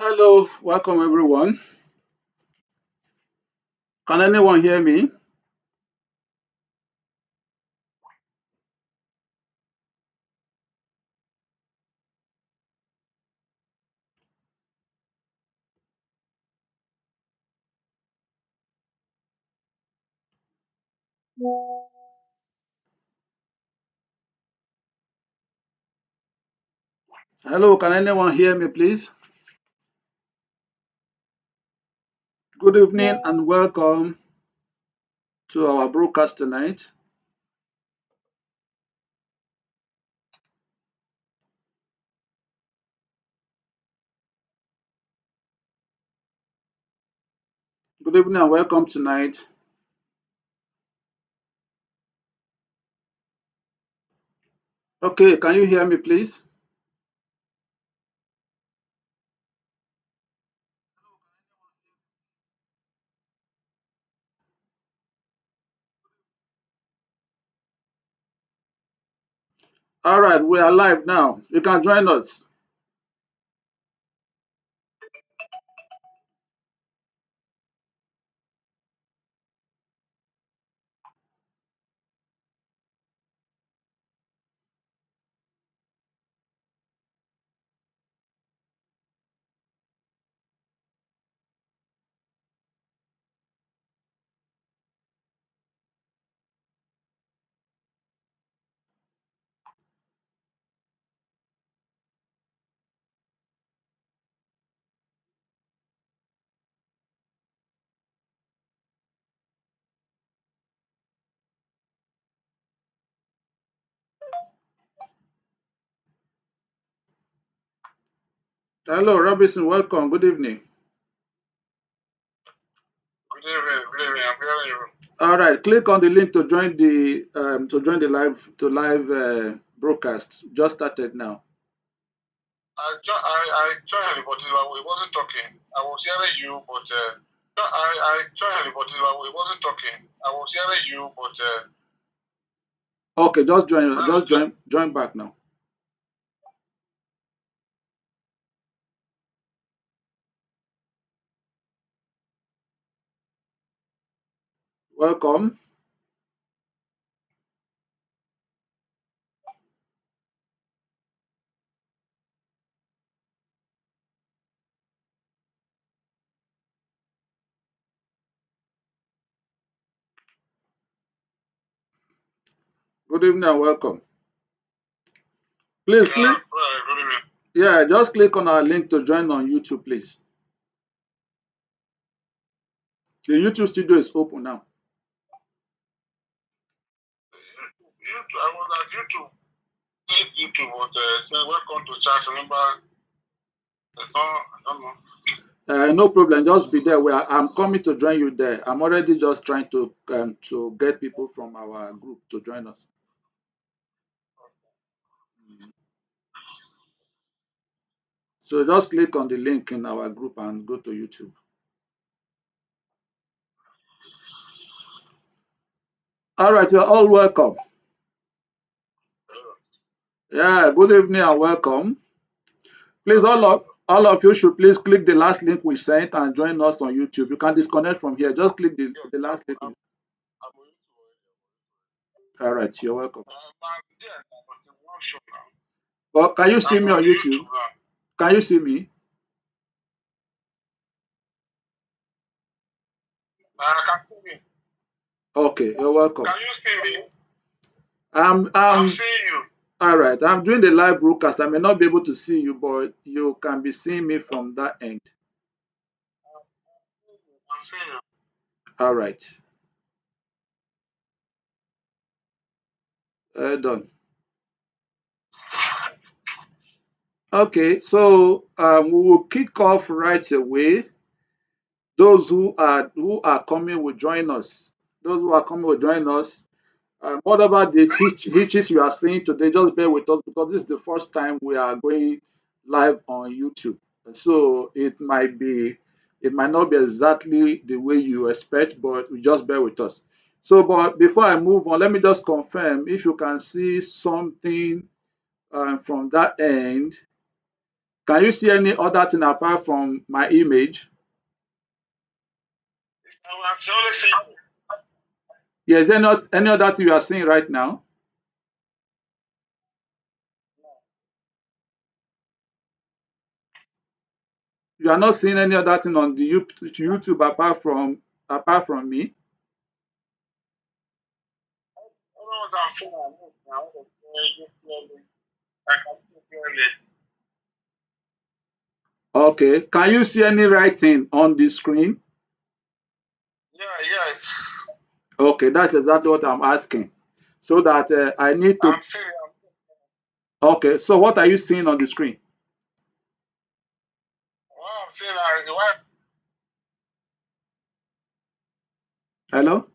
Hello, welcome everyone. Can anyone hear me? Hello, can anyone hear me, please? Good evening and welcome to our broadcast tonight. Good evening and welcome tonight. Okay, can you hear me, please? All right, we are live now. You can join us. Hello, Robinson, welcome. Good evening. Good evening, I'm hearing you. All right, click on the link to join the live broadcast. Just started now. I joined, but it wasn't talking. I was hearing you, but I joined, but it wasn't talking. I was hearing you, but Okay, join back now. Welcome. Good evening and welcome. Please click. Good evening. Yeah, just click on our link to join on YouTube, please. The YouTube studio is open now. I was at YouTube. Click YouTube, but say welcome to chat. Remember, I don't know. No problem. Just be there. I'm coming to join you there. I'm already just trying to get people from our group to join us. So just click on the link in our group and go to YouTube. All right, you're all welcome. Yeah, good evening and welcome. Please, all of you should please click the last link we sent and join us on YouTube. You can disconnect from here. Just click the last link. All right, you're welcome. Well, can you see me on YouTube? Can you see me? I can see me. Okay, you're welcome. Can you see me? I'm I'm seeing you. all right. I'm doing the live broadcast. I may not be able to see you, but you can be seeing me from that end. I'm seeing you. All right. Done. Okay, so we will kick off right away. Those who are coming will join us. Those who are coming will join us. Whatever these hitches you are seeing today, just bear with us because this is the first time we are going live on YouTube. So it might not be exactly the way you expect, but just bear with us. So, but before I move on, let me just confirm if you can see something from that end. Can you see any other thing apart from my image? I'm only seeing. Yeah, is there not any other thing you are seeing right now? You are not seeing any other thing on the YouTube apart from me? What I'm seeing now. I can see clearly. Okay. Can you see any writing on the screen? Yeah, yes. Okay, that's exactly what I'm asking. So that I need to. I'm seeing. Okay, so what are you seeing on the screen? What I'm seeing is what. Hello?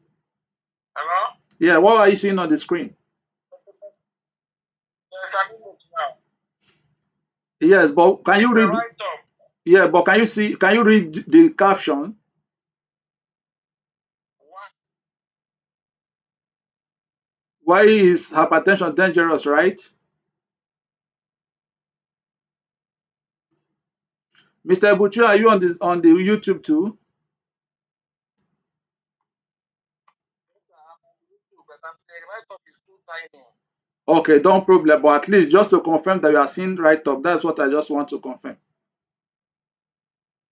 Hello? Yeah, what are you seeing on the screen? There's an image now. Yes, but can It's you the read? right up. Yeah, but can you see? Can you read the caption? What? Why is hypertension dangerous, right? Mr. Buchu, are you on the YouTube too? But I'm saying the right up is too tiny. Okay, don't problem. But at least just to confirm that you are seeing right up. That's what I just want to confirm.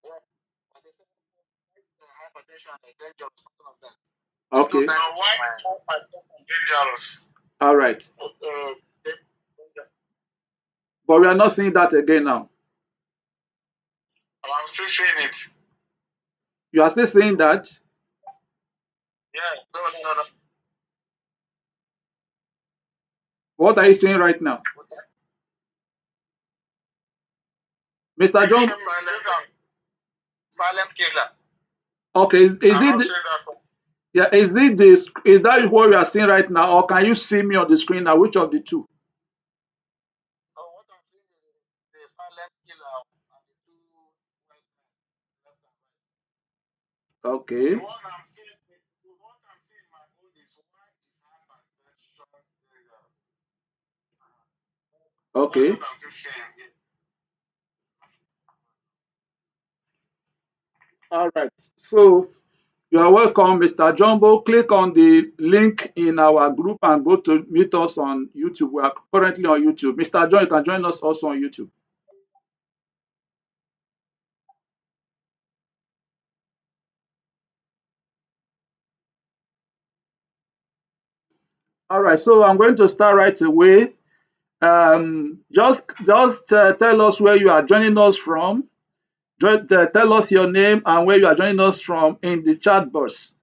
Yeah. But they say hypertension is dangerous, something like that. Okay. Now, why is hypertension dangerous? All right. But we are not seeing that again now. I'm still seeing it. You are still saying that? Yeah. No. What are you saying right now? Mr. John? Silent killer. Okay, is I'm it not saying that. yeah, is it this is that what we are seeing right now, or can you see me on the screen now? Which of the two? Oh, what I'm seeing is the silent killer and the two white men, left and right. Okay. The one I'm seeing my own is why is hypertension dangerous? That's Okay. what I'm just saying here. All right. So you are welcome, Mr. Jumbo. Click on the link in our group and go to meet us on YouTube. We are currently on YouTube. Mr. John, you can join us also on YouTube. All right. So I'm going to start right away. Just tell us where you are joining us from. Tell us your name and where you are joining us from in the chat box.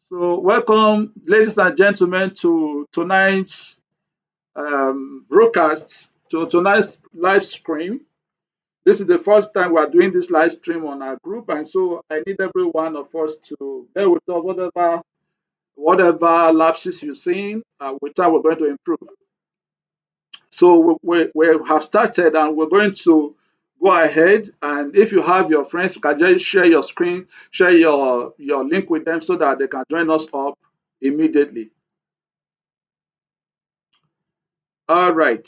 So, welcome, ladies and gentlemen, to tonight's broadcast, to tonight's live stream. This is the first time we are doing this live stream on our group, and so I need every one of us to bear with us, whatever lapses you're seeing, with time we're going to improve. So we have started and we're going to go ahead, and if you have your friends, you can just share your screen, share your link with them so that they can join us up immediately. All right.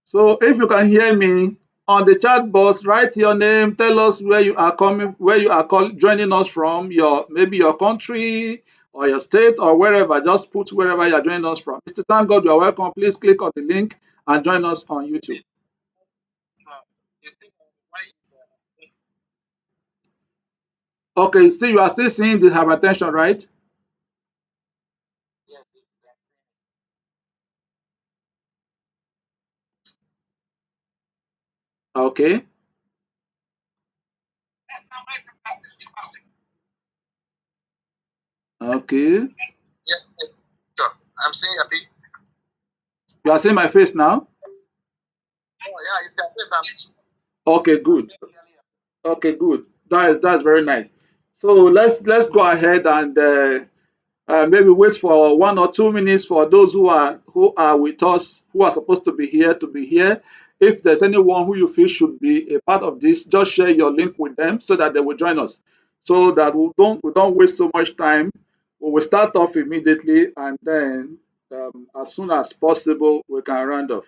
So if you can hear me on the chat box, write your name, tell us where you are coming, where you are joining us from, your maybe your country or your state or wherever. Just put wherever you are joining us from. Mr. Thank God, you are welcome. Please click on the link and join us on YouTube. Okay, see, you are still seeing the hypertension, right? Yes, Okay, okay. yeah. Sure. I'm seeing a big. You are seeing my face now? Oh, yeah, it's the face Okay, I'm good. seeing clearly. Okay, good. That's very nice. So let's go ahead and maybe wait for 1 or 2 minutes for those who are with us, who are supposed to be here. If there's anyone who you feel should be a part of this, just share your link with them so that they will join us. So that we don't waste so much time. We will start off immediately, and then as soon as possible, we can round off.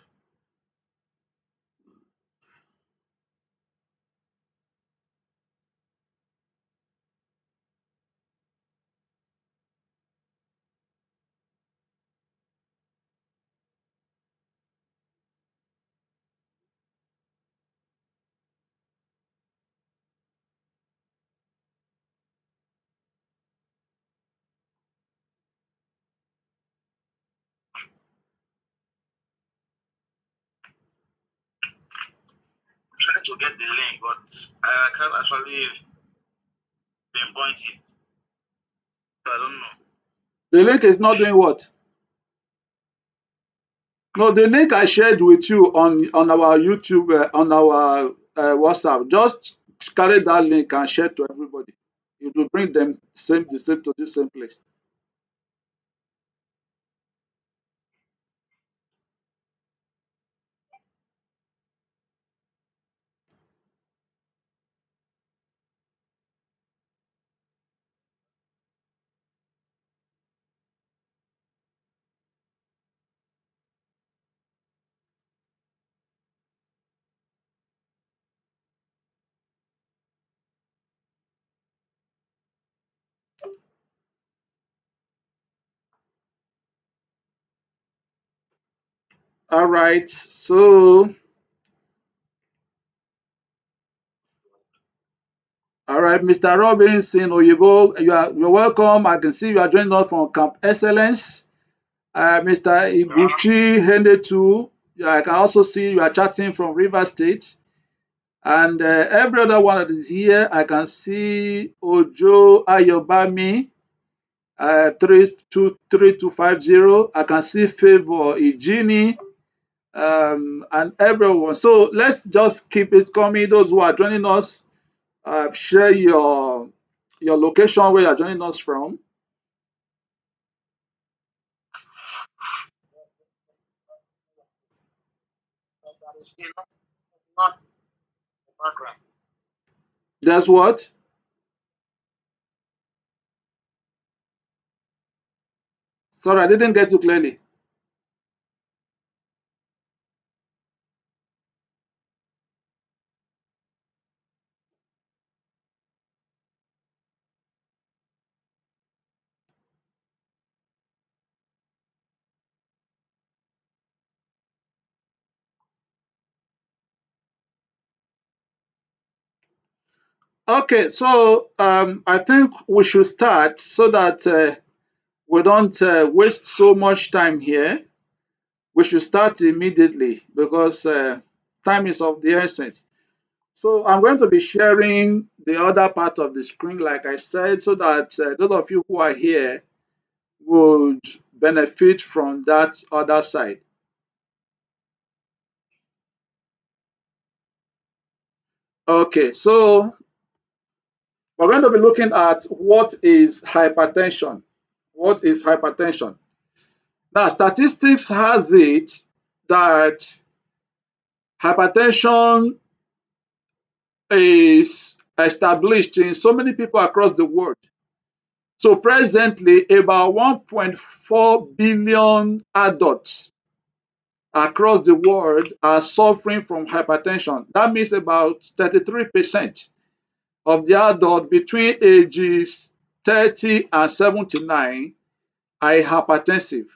I'm trying to get the link, but I can't actually pinpoint it. I don't know. The link is not doing what? No, the link I shared with you on our YouTube, on our WhatsApp. Just carry that link and share to everybody. It will bring them the same to the same place. All right. So, all right, Mr. Robinson Oyibo, you're welcome. I can see you are joining us from Camp Excellence. Mr. Yeah. Ibuchi Hendetu, I can also see you are chatting from River State. And every other one that is here, I can see Ojo Ayobami, 323250. I can see Favor Ijini, and everyone. So let's just keep it coming. Those who are joining us, share your location where you're joining us from. That is still not the background. That's what? Sorry, I didn't get you clearly. Okay, so I think we should start so that we don't waste so much time here. We should start immediately because time is of the essence. So I'm going to be sharing the other part of the screen, like I said, so that those of you who are here would benefit from that other side. Okay, so we're going to be looking at what is hypertension. What is hypertension? Now, statistics has it that hypertension is established in so many people across the world. So presently, about 1.4 billion adults across the world are suffering from hypertension. That means about 33% of the adults between ages 30 and 79 are hypertensive.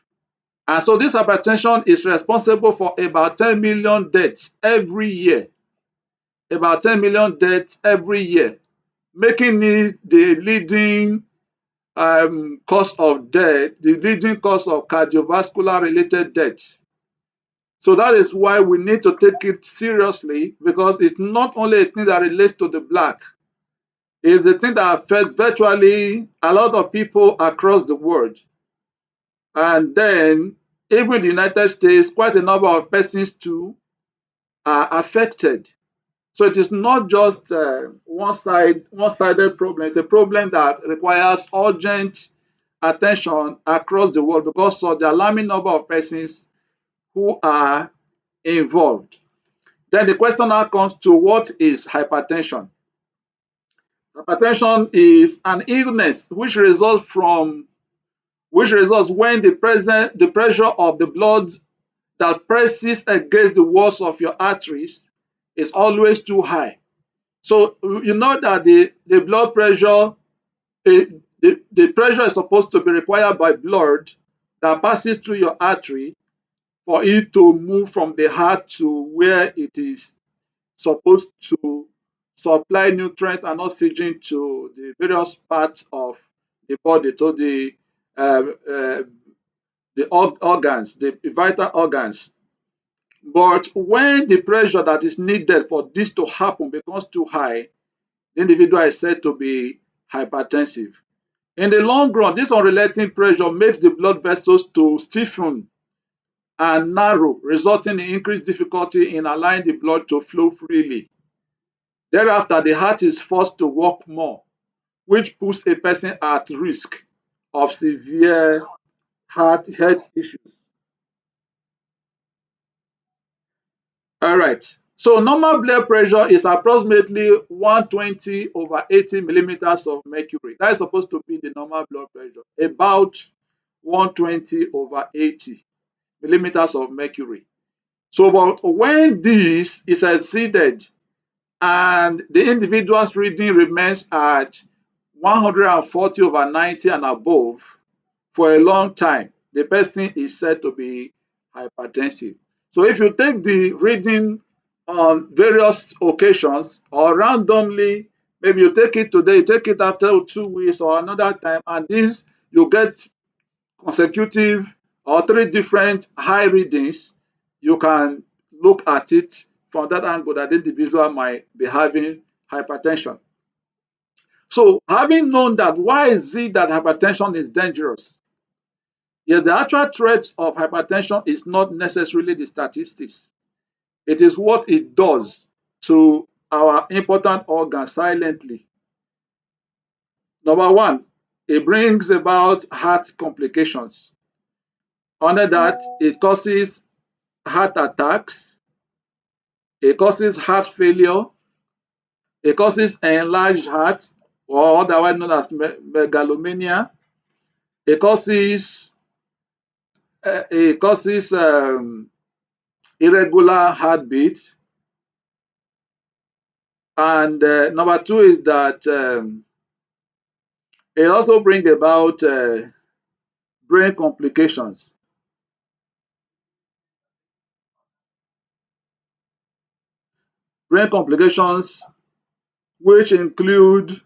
And so this hypertension is responsible for about 10 million deaths every year. About 10 million deaths every year, making it the leading cause of death, the leading cause of cardiovascular related death. So that is why we need to take it seriously because it's not only a thing that relates to the black, it's a thing that affects virtually a lot of people across the world. And then, even in the United States, quite a number of persons too are affected. So it is not just one-sided problem. It's a problem that requires urgent attention across the world because of the alarming number of persons who are involved. Then the question now comes to what is hypertension? Hypertension is an illness which results from which results when the pressure of the blood that presses against the walls of your arteries is always too high. So you know that the blood pressure, the pressure is supposed to be required by blood that passes through your artery for it to move from the heart to where it is supposed to supply nutrient and oxygen to the various parts of the body, to the organs, the vital organs. But when the pressure that is needed for this to happen becomes too high, the individual is said to be hypertensive. In the long run, this unrelenting pressure makes the blood vessels to stiffen and narrow, resulting in increased difficulty in allowing the blood to flow freely. Thereafter, the heart is forced to work more, which puts a person at risk of severe heart health issues. All right. So normal blood pressure is approximately 120 over 80 millimeters of mercury. That is supposed to be the normal blood pressure, about 120 over 80 millimeters of mercury. So, but when this is exceeded and the individual's reading remains at 140 over 90 and above for a long time, the person is said to be hypertensive. So if you take the reading on various occasions or randomly, maybe you take it today, you take it after 2 weeks or another time, and this you get consecutive or three different high readings, you can look at it from that angle that the individual might be having hypertension. So, having known that, why is it that hypertension is dangerous? Yes, the actual threat of hypertension is not necessarily the statistics. It is what it does to our important organs silently. Number one, it brings about heart complications. Under that, it causes heart attacks, it causes heart failure, it causes enlarged heart, or otherwise known as megalomania. It causes irregular heartbeat, and number two is that it also brings about brain complications. Brain complications, which include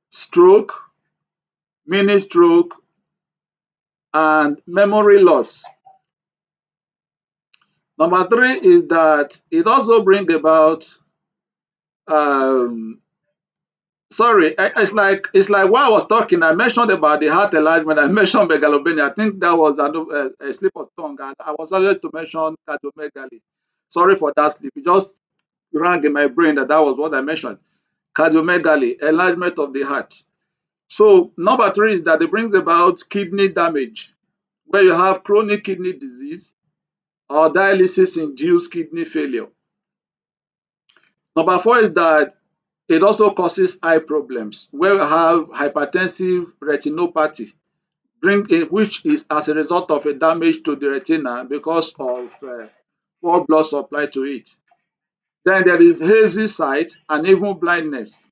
stroke, mini stroke, and memory loss. Number three is that it also brings about um, sorry, it's like while I was talking, I mentioned about the heart enlargement. I mentioned megalomania. I think that was a slip of tongue, and I was about to mention cardiomegaly. Sorry for that slip. It just rang in my brain that was what I mentioned. Cardiomegaly, enlargement of the heart. So number three is that it brings about kidney damage, where you have chronic kidney disease or dialysis-induced kidney failure. Number four is that it also causes eye problems, where we have hypertensive retinopathy, which is as a result of a damage to the retina because of poor blood supply to it. Then there is hazy sight and even blindness.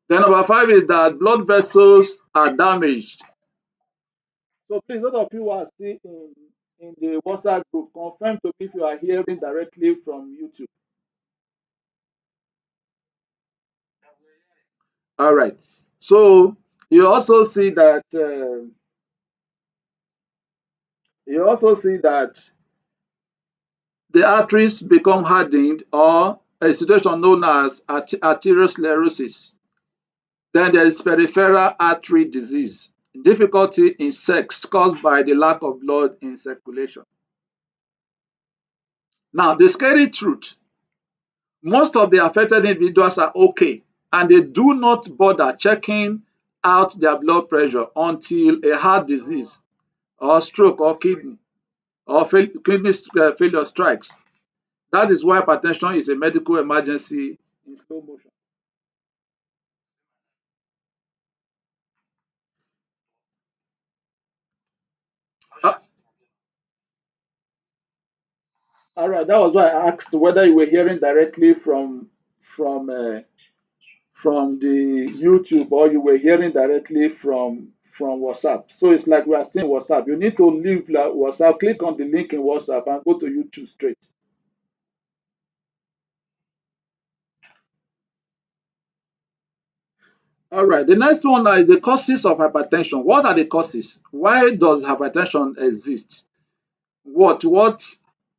Then number five is that blood vessels are damaged. So please, those of you who are still in the WhatsApp group, confirm to me if you are hearing directly from YouTube. All right. So you also see that the arteries become hardened, or a situation known as arteriosclerosis. Then there is peripheral artery disease, difficulty in sex caused by the lack of blood in circulation. Now, the scary truth, most of the affected individuals are okay and they do not bother checking out their blood pressure until a heart disease or stroke or kidney kidney failure strikes. That is why hypertension is a medical emergency in slow motion. All right, that was why I asked whether you were hearing directly from from the YouTube or you were hearing directly from WhatsApp. So it's like we are still in WhatsApp. You need to leave WhatsApp, click on the link in WhatsApp, and go to YouTube straight. All right. The next one is the causes of hypertension. What are the causes? Why does hypertension exist? What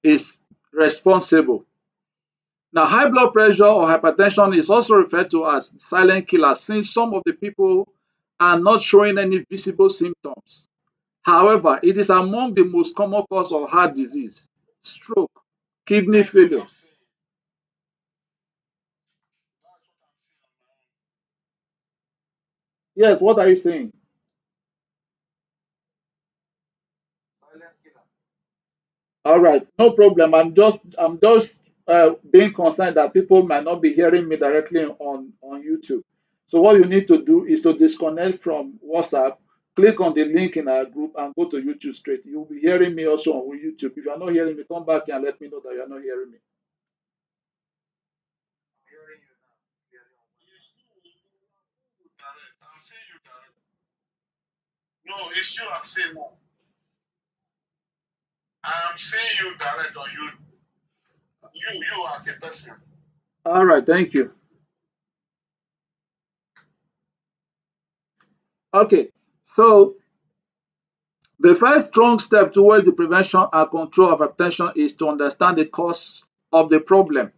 is responsible? Now, high blood pressure or hypertension is also referred to as silent killer since some of the people are not showing any visible symptoms. However, it is among the most common cause of heart disease, stroke, kidney failure. Yes, what are you saying? All right, no problem. I'm just being concerned that people might not be hearing me directly on YouTube. So what you need to do is to disconnect from WhatsApp, click on the link in our group, and go to YouTube straight. You'll be hearing me also on YouTube. If you are not hearing me, come back here and let me know that you are not hearing me. Direct. I'm seeing you direct. No, it's you I'm seeing more. I'm seeing you direct on you. You as a person. All right, thank you. Okay, so the first strong step towards the prevention and control of hypertension is to understand the cause of the problem.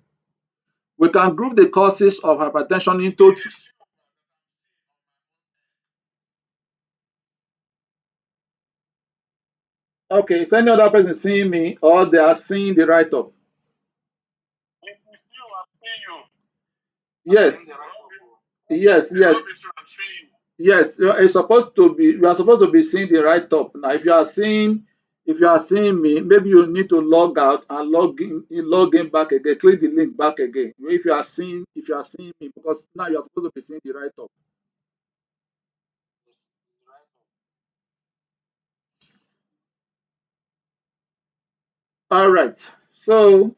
We can group the causes of hypertension into two. Okay, is any other person seeing me or they are seeing the write up? It is you I'm seeing you. Yes, I'm seeing yes, the yes, rubbish I'm seeing you. yes. You are supposed to be seeing the write up. Now, if you are seeing me, maybe you need to log out and log in back again, click the link back again. If you are seeing me, because now you are supposed to be seeing the write up. All right. So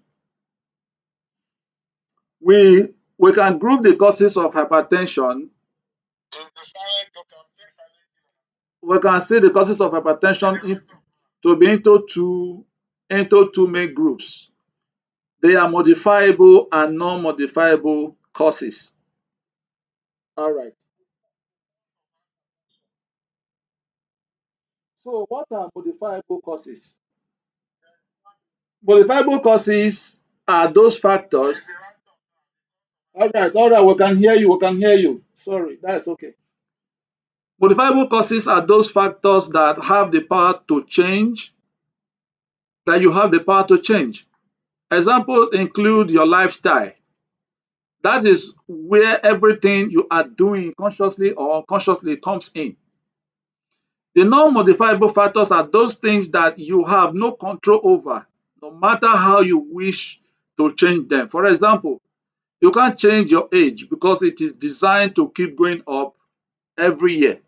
we can group the causes of hypertension. It's the silent doctor. I'm seeing silent We can see the causes of hypertension to be into two main groups. They are modifiable and non-modifiable causes. All right. So what are modifiable causes? Modifiable causes are those factors. All right, we can hear you, we can hear you. Sorry, that's okay. Modifiable causes are those factors that have the power to change, that you have the power to change. Examples include your lifestyle. That is where everything you are doing consciously or unconsciously comes in. The non-modifiable factors are those things that you have no control over, no matter how you wish to change them. For example, you can't change your age because it is designed to keep going up every year.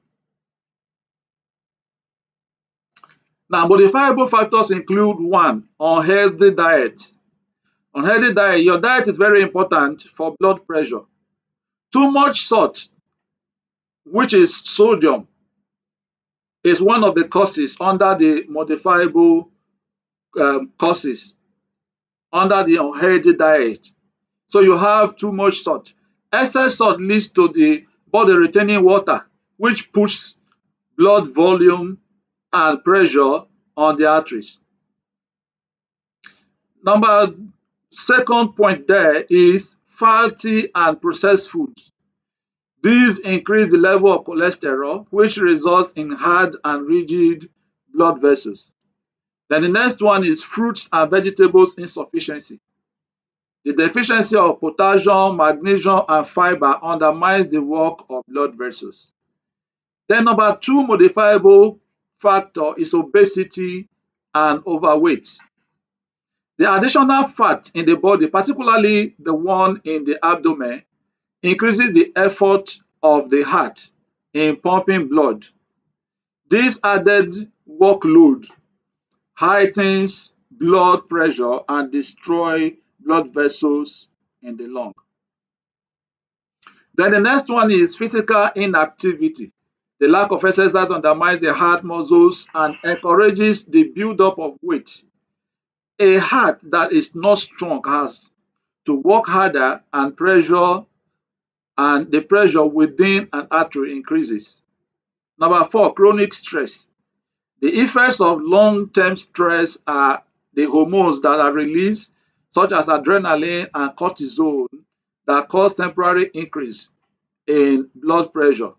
Now, modifiable factors include one, unhealthy diet. Unhealthy diet, your diet is very important for blood pressure. Too much salt, which is sodium, is one of the causes under the modifiable causes under the unhealthy diet. So you have too much salt. Excess salt leads to the body retaining water, which puts blood volume and pressure on the arteries. Number second point there is fatty and processed foods. These increase the level of cholesterol, which results in hard and rigid blood vessels. Then the next one is fruits and vegetables insufficiency. The deficiency of potassium, magnesium, and fiber undermines the work of blood vessels. Then number two modifiable factor is obesity and overweight. The additional fat in the body, particularly the one in the abdomen, increases the effort of the heart in pumping blood. This added workload heightens blood pressure and destroy blood vessels in the lung. Then the next one is physical inactivity. The lack of exercise undermines the heart muscles and encourages the buildup of weight. A heart that is not strong has to work harder and the pressure within an artery increases. Number 4, chronic stress. The effects of long-term stress are the hormones that are released, such as adrenaline and cortisol, that cause temporary increase in blood pressure.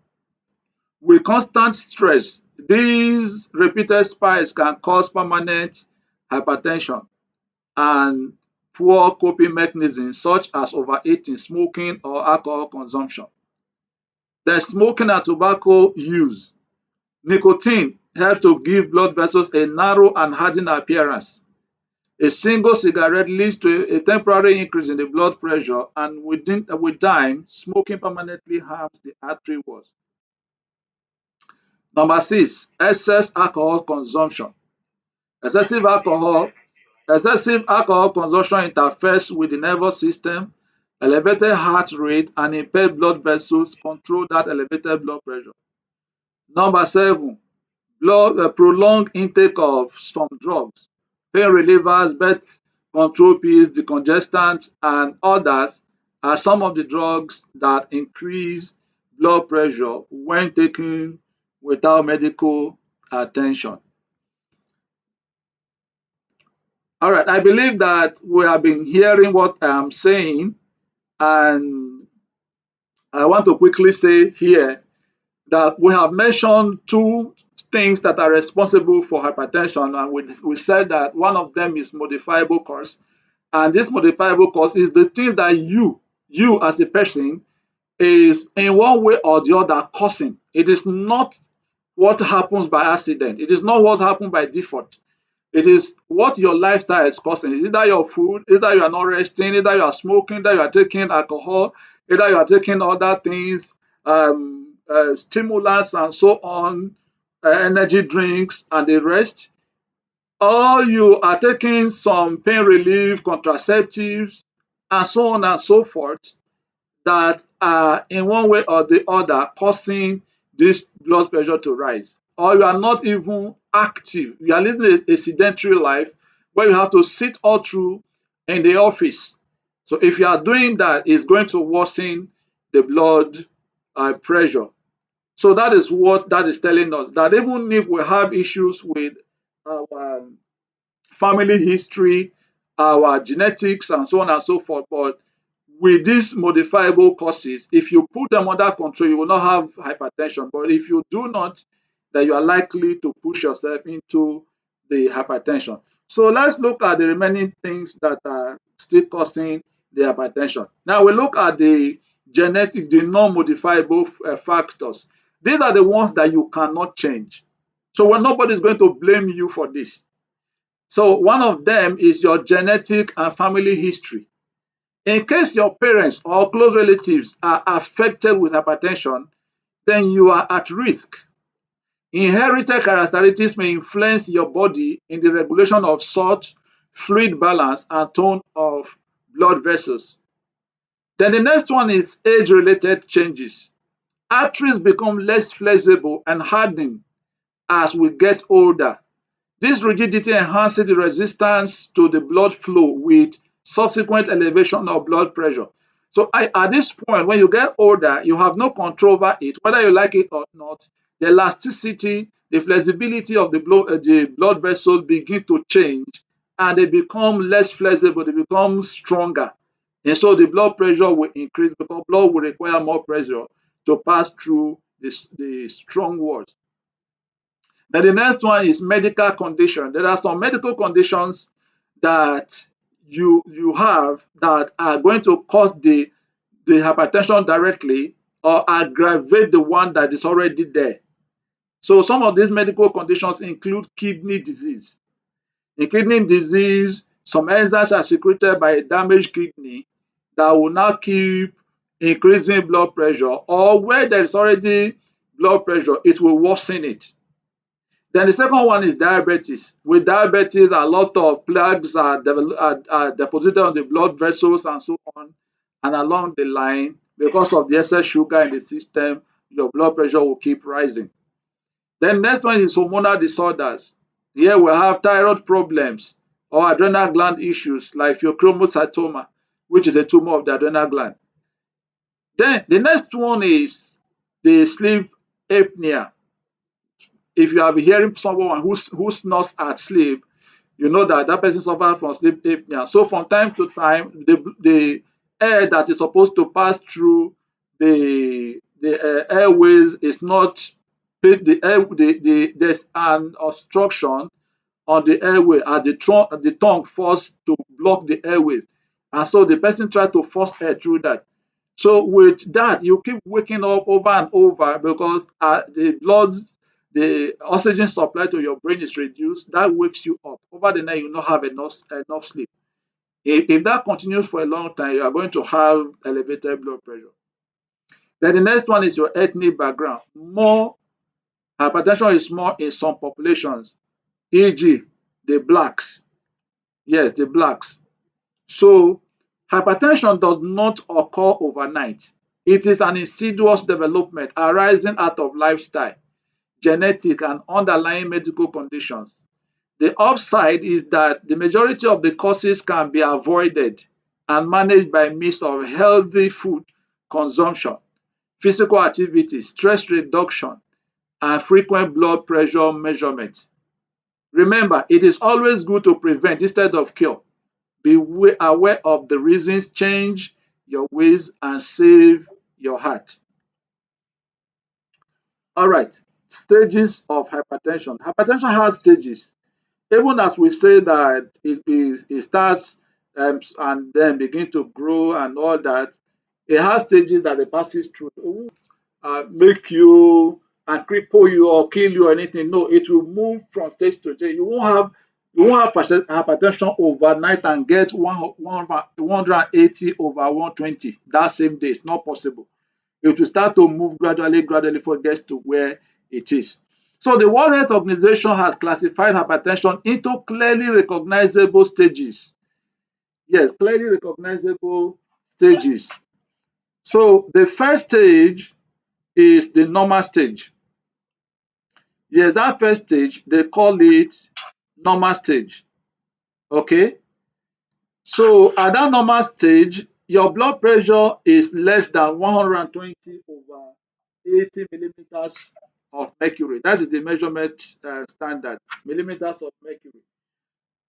With constant stress, these repeated spikes can cause permanent hypertension and poor coping mechanisms such as overeating, smoking, or alcohol consumption. Then smoking and tobacco use. Nicotine helps to give blood vessels a narrow and hardened appearance. A single cigarette leads to a temporary increase in the blood pressure, and with time, smoking permanently harms the artery walls. Number 6, excess alcohol consumption. Excessive alcohol Excessive alcohol consumption interferes with the nervous system, elevated heart rate, and impaired blood vessels control that elevated blood pressure. Number 7, prolonged intake of some drugs, pain relievers, birth control pills, decongestants, and others are some of the drugs that increase blood pressure when taken without medical attention. All right, I believe that we have been hearing what I'm saying, and I want to quickly say here that we have mentioned two things that are responsible for hypertension, and we said that one of them is modifiable cause, and this modifiable cause is the thing that you as a person is in one way or the other causing. It is not what happens by accident. It is not what happened by default. It is what your lifestyle is causing. It's either your food, either you are not resting, either you are smoking, either you are taking alcohol, either you are taking other things, stimulants and so on, energy drinks and the rest, or you are taking some pain relief, contraceptives, and so on and so forth that are in one way or the other causing this blood pressure to rise. Or you are not even active. You are living a sedentary life where you have to sit all through in the office. So if you are doing that, it's going to worsen the blood pressure. So that is what that is telling us. That even if we have issues with our family history, our genetics, and so on and so forth. But with these modifiable causes, if you put them under control, you will not have hypertension. But if you do not, then you are likely to push yourself into the hypertension. So let's look at the remaining things that are still causing the hypertension. Now we look at the genetic, the non-modifiable factors. These are the ones that you cannot change. So when nobody is going to blame you for this. So one of them is your genetic and family history. In case your parents or close relatives are affected with hypertension, then you are at risk. Inherited characteristics may influence your body in the regulation of salt, fluid balance, and tone of blood vessels. Then the next one is age-related changes. Arteries become less flexible and harden as we get older. This rigidity enhances the resistance to the blood flow with subsequent elevation of blood pressure. So at this point, when you get older, you have no control over it, whether you like it or not. The elasticity, the flexibility of the blood vessels begin to change, and they become less flexible, they become stronger. And so the blood pressure will increase because blood will require more pressure to pass through the strong walls. Then the next one is medical condition. There are some medical conditions that you have that are going to cause the hypertension directly or aggravate the one that is already there. So some of these medical conditions include kidney disease. In kidney disease, some enzymes are secreted by a damaged kidney that will now keep increasing blood pressure, or where there is already blood pressure, it will worsen it. Then the second one is diabetes. With diabetes, a lot of plaques are deposited on the blood vessels and so on, and along the line, because of the excess sugar in the system, your blood pressure will keep rising. Then next one is hormonal disorders. Here we have thyroid problems or adrenal gland issues like pheochromocytoma, which is a tumor of the adrenal gland. Then the next one is the sleep apnea. If you have been hearing someone who snores at sleep, you know that that person suffers from sleep apnea. So from time to time, the air that is supposed to pass through the airways is not there's an obstruction on the airway as the tongue forced to block the airway, and so the person tries to force air through that. So with that, you keep waking up over and over because the oxygen supply to your brain is reduced. That wakes you up. Over the night, you not have enough sleep. If that continues for a long time, you are going to have elevated blood pressure. Then the next one is your ethnic background. More hypertension is more in some populations, e.g., the blacks. Yes, the blacks. So hypertension does not occur overnight. It is an insidious development arising out of lifestyle, genetic, and underlying medical conditions. The upside is that the majority of the causes can be avoided and managed by means of healthy food consumption, physical activity, stress reduction, and frequent blood pressure measurement. Remember, it is always good to prevent instead of cure. Be aware of the reasons, change your ways, and save your heart. All right, stages of hypertension. Hypertension has stages. Even as we say that it starts and then begin to grow and all that, it has stages that it passes through. It won't make you and cripple you or kill you or anything. No, it will move from stage to stage. You won't have hypertension overnight and get 180 over 120 that same day. It's not possible. It will start to move gradually before it gets to where it is. So the World Health Organization has classified hypertension into clearly recognizable stages. Yes, clearly recognizable stages. So the first stage is the normal stage. Yes, that first stage, they call it normal stage. Okay. So at that normal stage, your blood pressure is less than 120 over 80 millimeters of mercury. That is the measurement standard, millimeters of mercury.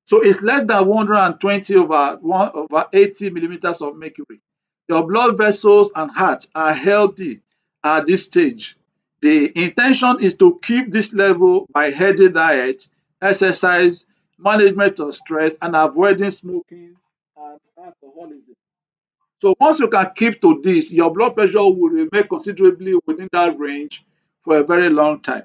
So it's less than 120 over 80 millimeters of mercury. Your blood vessels and heart are healthy at this stage. The intention is to keep this level by healthy diet, exercise, management of stress, and avoiding smoking and alcoholism. So once you can keep to this, your blood pressure will remain considerably within that range for a very long time.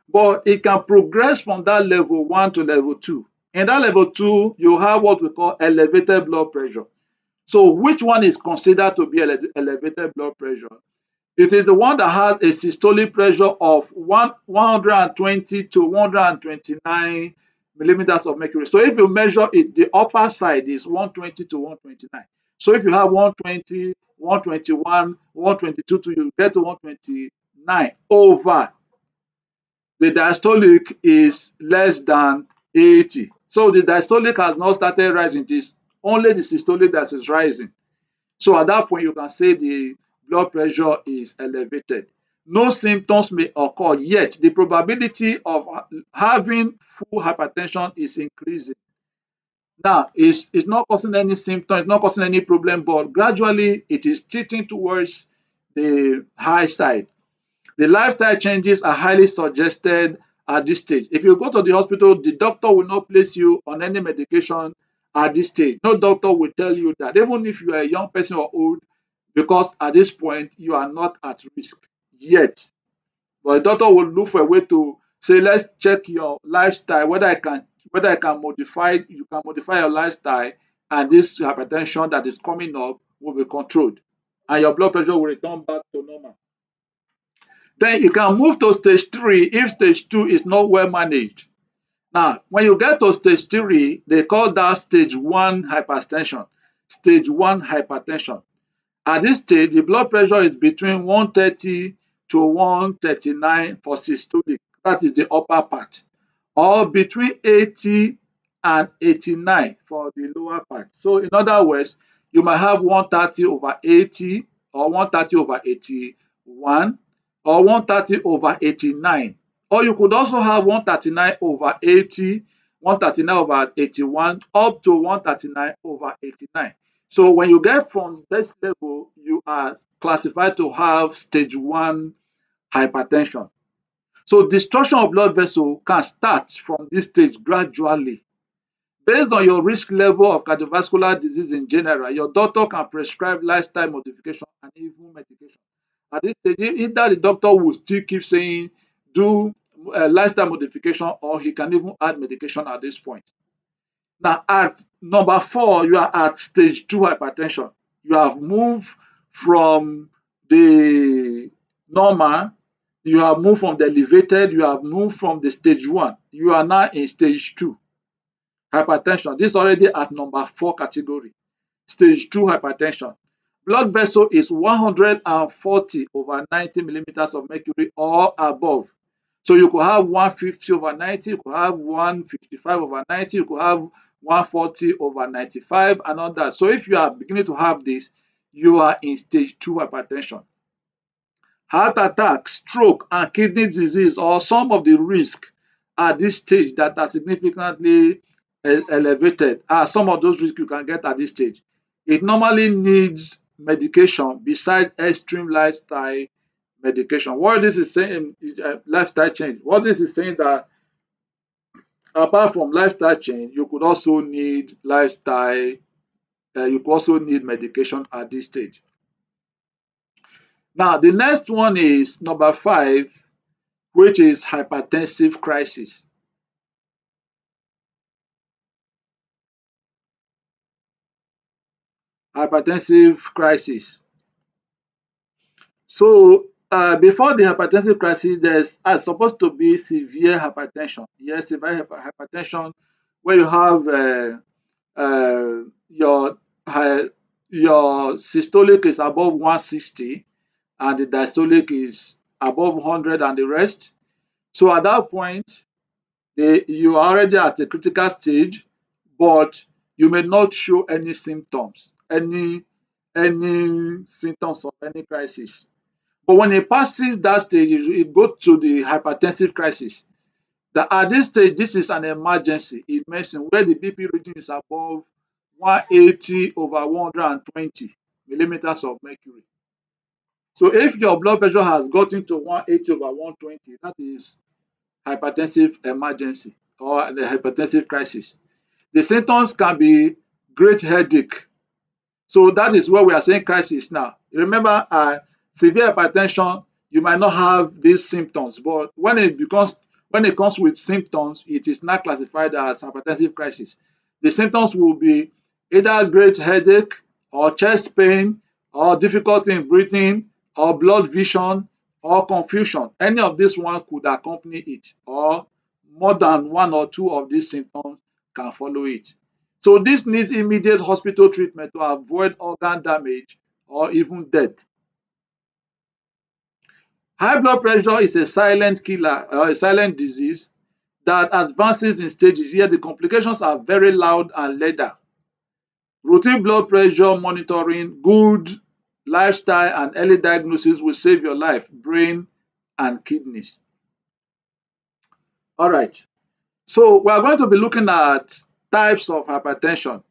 But it can progress from that level 1 to level 2. In that level 2, you have what we call elevated blood pressure. So which one is considered to be elevated blood pressure? It is the one that has a systolic pressure of 120 to 129 millimeters of mercury. So if you measure it, the upper side is 120 to 129. So if you have 120, 121, 122, you get to 129 over the diastolic is less than 80. So the diastolic has not started rising. It is only the systolic that is rising. So at that point, you can say the blood pressure is elevated. No symptoms may occur, yet the probability of having full hypertension is increasing. Now, it's not causing any symptom, it's not causing any problem, but gradually it is tilting towards the high side. The lifestyle changes are highly suggested at this stage. If you go to the hospital, the doctor will not place you on any medication at this stage. No doctor will tell you that, even if you are a young person or old, because at this point you are not at risk yet. But the doctor will look for a way to say, let's check your lifestyle, whether I can modify you can modify your lifestyle, and this hypertension that is coming up will be controlled, and your blood pressure will return back to normal. Then you can move to stage 3 if stage 2 is not well managed. Now, when you get to stage 3, they call that stage 1 hypertension. Stage 1 hypertension. At this stage, the blood pressure is between 130 to 139 for systolic, that is the upper part, or between 80 and 89 for the lower part. So in other words, you might have 130 over 80 or 130 over 81 or 130 over 89. Or you could also have 139 over 80, 139 over 81, up to 139 over 89. So when you get from this level, you are classified to have stage 1 hypertension. So destruction of blood vessel can start from this stage gradually. Based on your risk level of cardiovascular disease in general, your doctor can prescribe lifestyle modification and even medication. At this stage, either the doctor will still keep saying do lifestyle modification, or he can even add medication at this point. Now, at number 4, you are at stage 2 hypertension. You have moved from the normal, you have moved from the elevated, you have moved from the stage 1. You are now in stage 2 hypertension. This is already at number 4 category. Stage 2 hypertension. Blood vessel is 140 over 90 millimeters of mercury or above. So you could have 150 over 90, you could have 155 over 90, you could have 140 over 95 and all that. So if you are beginning to have this, you are in stage 2 hypertension. Heart attack, stroke, and kidney disease or some of the risk at this stage that are significantly elevated are some of those risks you can get at this stage. It normally needs medication beside extreme lifestyle medication. What this is saying is lifestyle change. What this is saying that apart from lifestyle change, you could also need you could also need medication at this stage. Now, the next one is number 5, which is hypertensive crisis. Hypertensive crisis. So before the hypertensive crisis, there's supposed to be severe hypertension. Yes, severe hypertension where you have your your systolic is above 160 and the diastolic is above 100 and the rest. So at that point, you are already at a critical stage, but you may not show any symptoms, any symptoms of any crisis. But when it passes that stage, it goes to the hypertensive crisis. That at this stage, this is an emergency in medicine where the BP reading is above 180 over 120 millimeters of mercury. So if your blood pressure has gotten to 180 over 120, that is hypertensive emergency or the hypertensive crisis. The symptoms can be great headache. So that is where we are saying crisis now. Remember, severe hypertension, you might not have these symptoms, but when it comes with symptoms, it is not classified as hypertensive crisis. The symptoms will be either great headache or chest pain or difficulty in breathing or blood vision or confusion. Any of these one could accompany it, or more than one or two of these symptoms can follow it. So this needs immediate hospital treatment to avoid organ damage or even death. High blood pressure is a silent killer or a silent disease that advances in stages, yet the complications are very loud and lethal. Routine blood pressure monitoring, good lifestyle, and early diagnosis will save your life, brain, and kidneys. All right. So we are going to be looking at types of hypertension.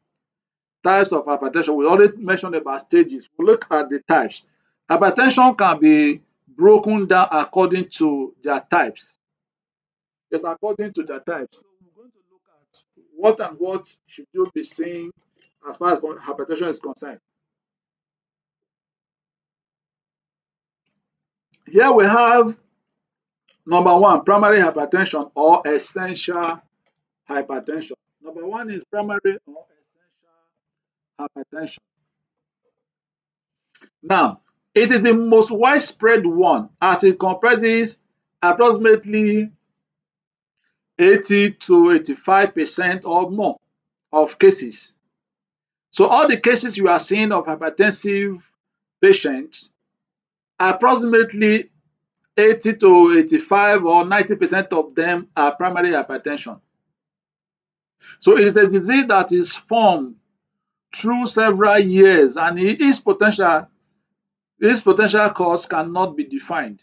Types of hypertension. We already mentioned about stages. We look at the types. Hypertension can be broken down according to their types. Yes, according to their types. So we're going to look at what should you be seeing as far as hypertension is concerned. Here we have number 1, primary hypertension or essential hypertension. Number 1 is primary or essential hypertension. Now, It is the most widespread one as it comprises approximately 80 to 85% or more of cases. So all the cases you are seeing of hypertensive patients, approximately 80 to 85 or 90% of them are primary hypertension. So it is a disease that is formed through several years, and its potential cause cannot be defined.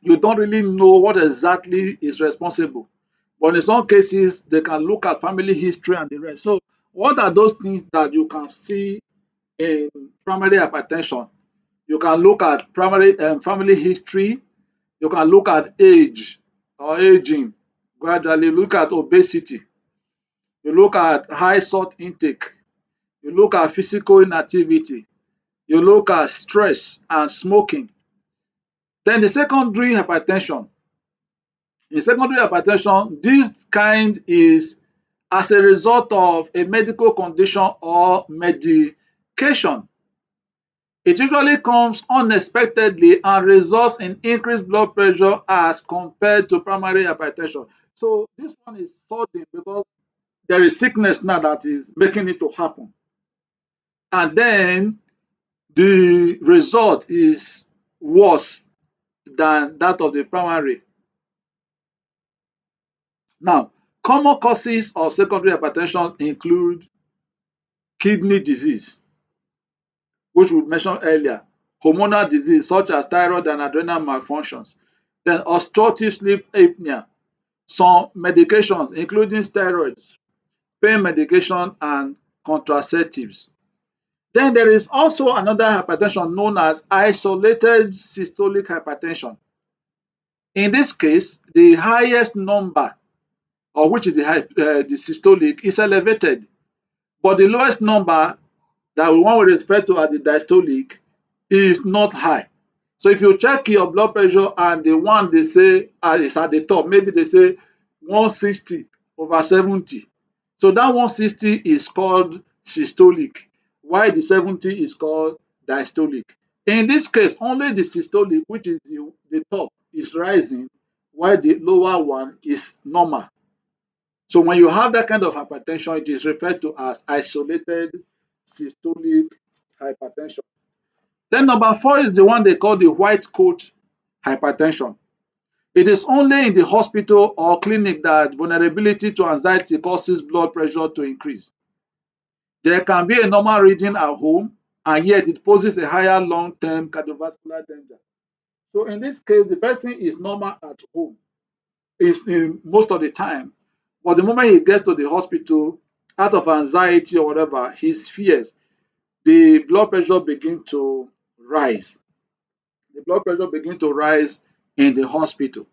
You don't really know what exactly is responsible. But in some cases, they can look at family history and the rest. So, what are those things that you can see in primary hypertension? You can look at primary family history. You can look at age or aging. Gradually, look at obesity. You look at high salt intake. You look at physical inactivity. You look at stress and smoking. Then the secondary hypertension. In secondary hypertension, this kind is as a result of a medical condition or medication. It usually comes unexpectedly and results in increased blood pressure as compared to primary hypertension. So this one is sudden because there is sickness now that is making it to happen. And then the result is worse than that of the primary. Now, common causes of secondary hypertension include kidney disease, which we mentioned earlier, hormonal disease such as thyroid and adrenal malfunctions, then obstructive sleep apnea, some medications including steroids, pain medication, and contraceptives. Then there is also another hypertension known as isolated systolic hypertension. In this case, the highest number, or which is the systolic, is elevated, but the lowest number that we want to refer to as the diastolic is not high. So if you check your blood pressure and the one they say is at the top, maybe they say 160/70. So that 160 is called systolic, while the 70 is called diastolic. In this case, only the systolic, which is the top, is rising, while the lower one is normal. So when you have that kind of hypertension, it is referred to as isolated systolic hypertension. Then number four is the one they call the white coat hypertension. It is only in the hospital or clinic that vulnerability to anxiety causes blood pressure to increase. There can be a normal reading at home, and yet it poses a higher long-term cardiovascular danger. So in this case, the person is normal at home, is in most of the time, but the moment he gets to the hospital, out of anxiety or whatever, his fears, the blood pressure begin to rise. The blood pressure begin to rise in the hospital.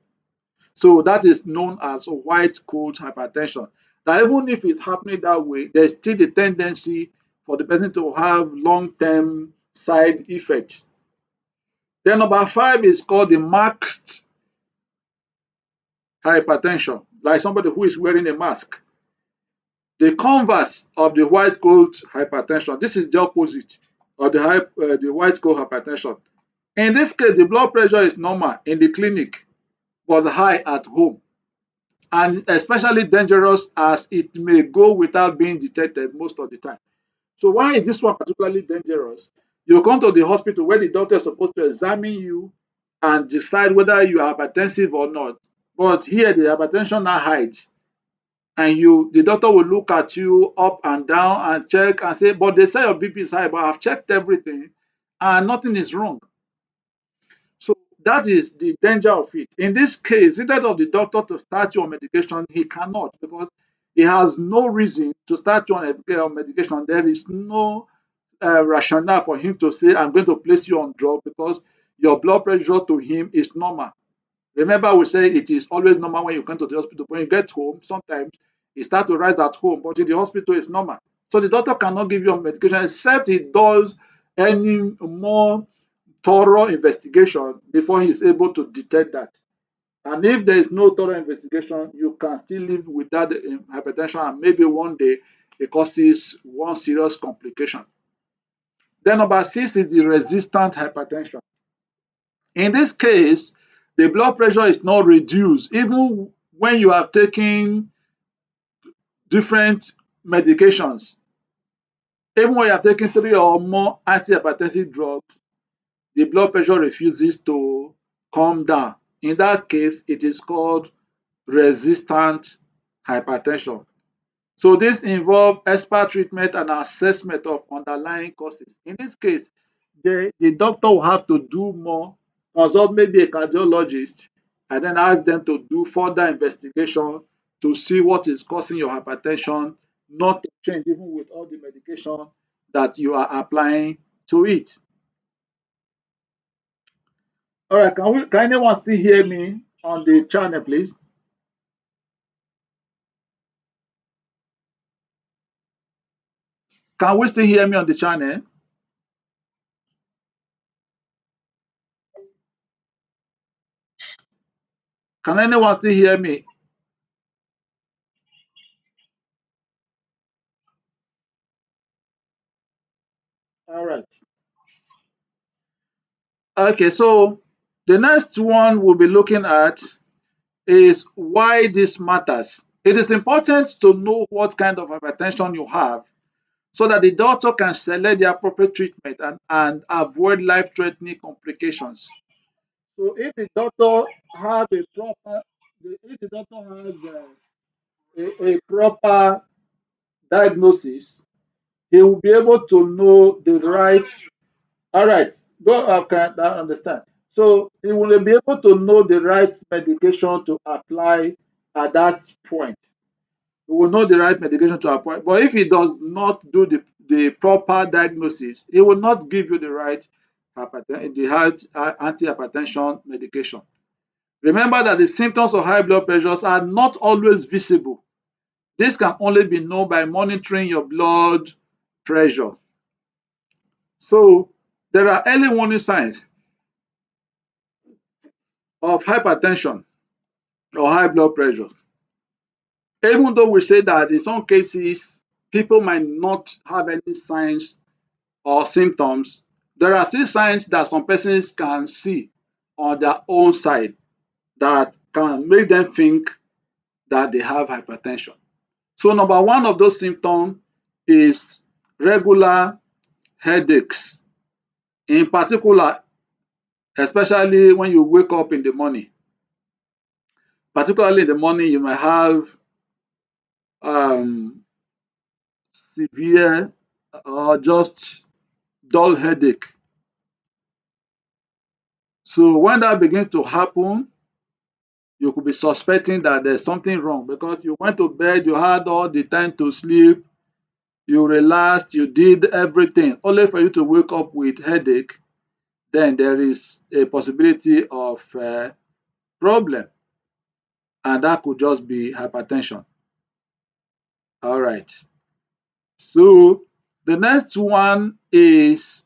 So that is known as white coat hypertension. Now, even if it's happening that way, there's still the tendency for the person to have long-term side effects. Then number five is called the masked hypertension, like somebody who is wearing a mask. The converse of the white coat hypertension, this is the opposite of the white coat hypertension. In this case, the blood pressure is normal in the clinic, but high at home, and especially dangerous as it may go without being detected most of the time. So why is this one particularly dangerous? You come to the hospital where the doctor is supposed to examine you and decide whether you are hypertensive or not. But here the hypertension now hides, and the doctor will look at you up and down and check and say, but they say your BP is high, but I've checked everything and nothing is wrong. So that is the danger of it. In this case, instead of the doctor to start you on medication, he cannot, because he has no reason to start you on medication. There is no rationale for him to say, I'm going to place you on drug because your blood pressure to him is normal. Remember, we say it is always normal when you come to the hospital. When you get home, sometimes it starts to rise at home, but in the hospital, it's normal. So the doctor cannot give you a medication except he does any more thorough investigation before he is able to detect that. And if there is no thorough investigation, you can still live with that hypertension, and maybe one day it causes one serious complication. Then number 6 is the resistant hypertension. In this case, the blood pressure is not reduced even when you are taking different medications. Even when you are taking 3 or more antihypertensive drugs, the blood pressure refuses to come down. In that case, it is called resistant hypertension. So this involves expert treatment and assessment of underlying causes. In this case, the doctor will have to do more, consult maybe a cardiologist, and then ask them to do further investigation to see what is causing your hypertension, not to change even with all the medication that you are applying to it. All right, can anyone still hear me on the channel, please? Can we still hear me on the channel? Can anyone still hear me? All right. Okay, so the next one we'll be looking at is why this matters. It is important to know what kind of hypertension you have so that the doctor can select the appropriate treatment and avoid life-threatening complications. So if the doctor have a proper, if the doctor has a proper diagnosis, he will be able to know the right. All right, go. Okay, I understand. So he will be able to know the right medication to apply at that point. He will know the right medication to apply. But if he does not do the proper diagnosis, he will not give you the right antihypertension medication. Remember that the symptoms of high blood pressures are not always visible. This can only be known by monitoring your blood pressure. So there are early warning signs of hypertension or high blood pressure. Even though we say that in some cases people might not have any signs or symptoms, there are still signs that some persons can see on their own side that can make them think that they have hypertension. So number one of those symptoms is regular headaches. In particular, especially when you wake up in the morning, particularly in the morning, you might have um, severe or just dull headache. So when that begins to happen, you could be suspecting that there's something wrong because you went to bed, you had all the time to sleep, you relaxed, you did everything, only for you to wake up with headache. Then there is a possibility of problem, and that could just be hypertension. All right. So the next one is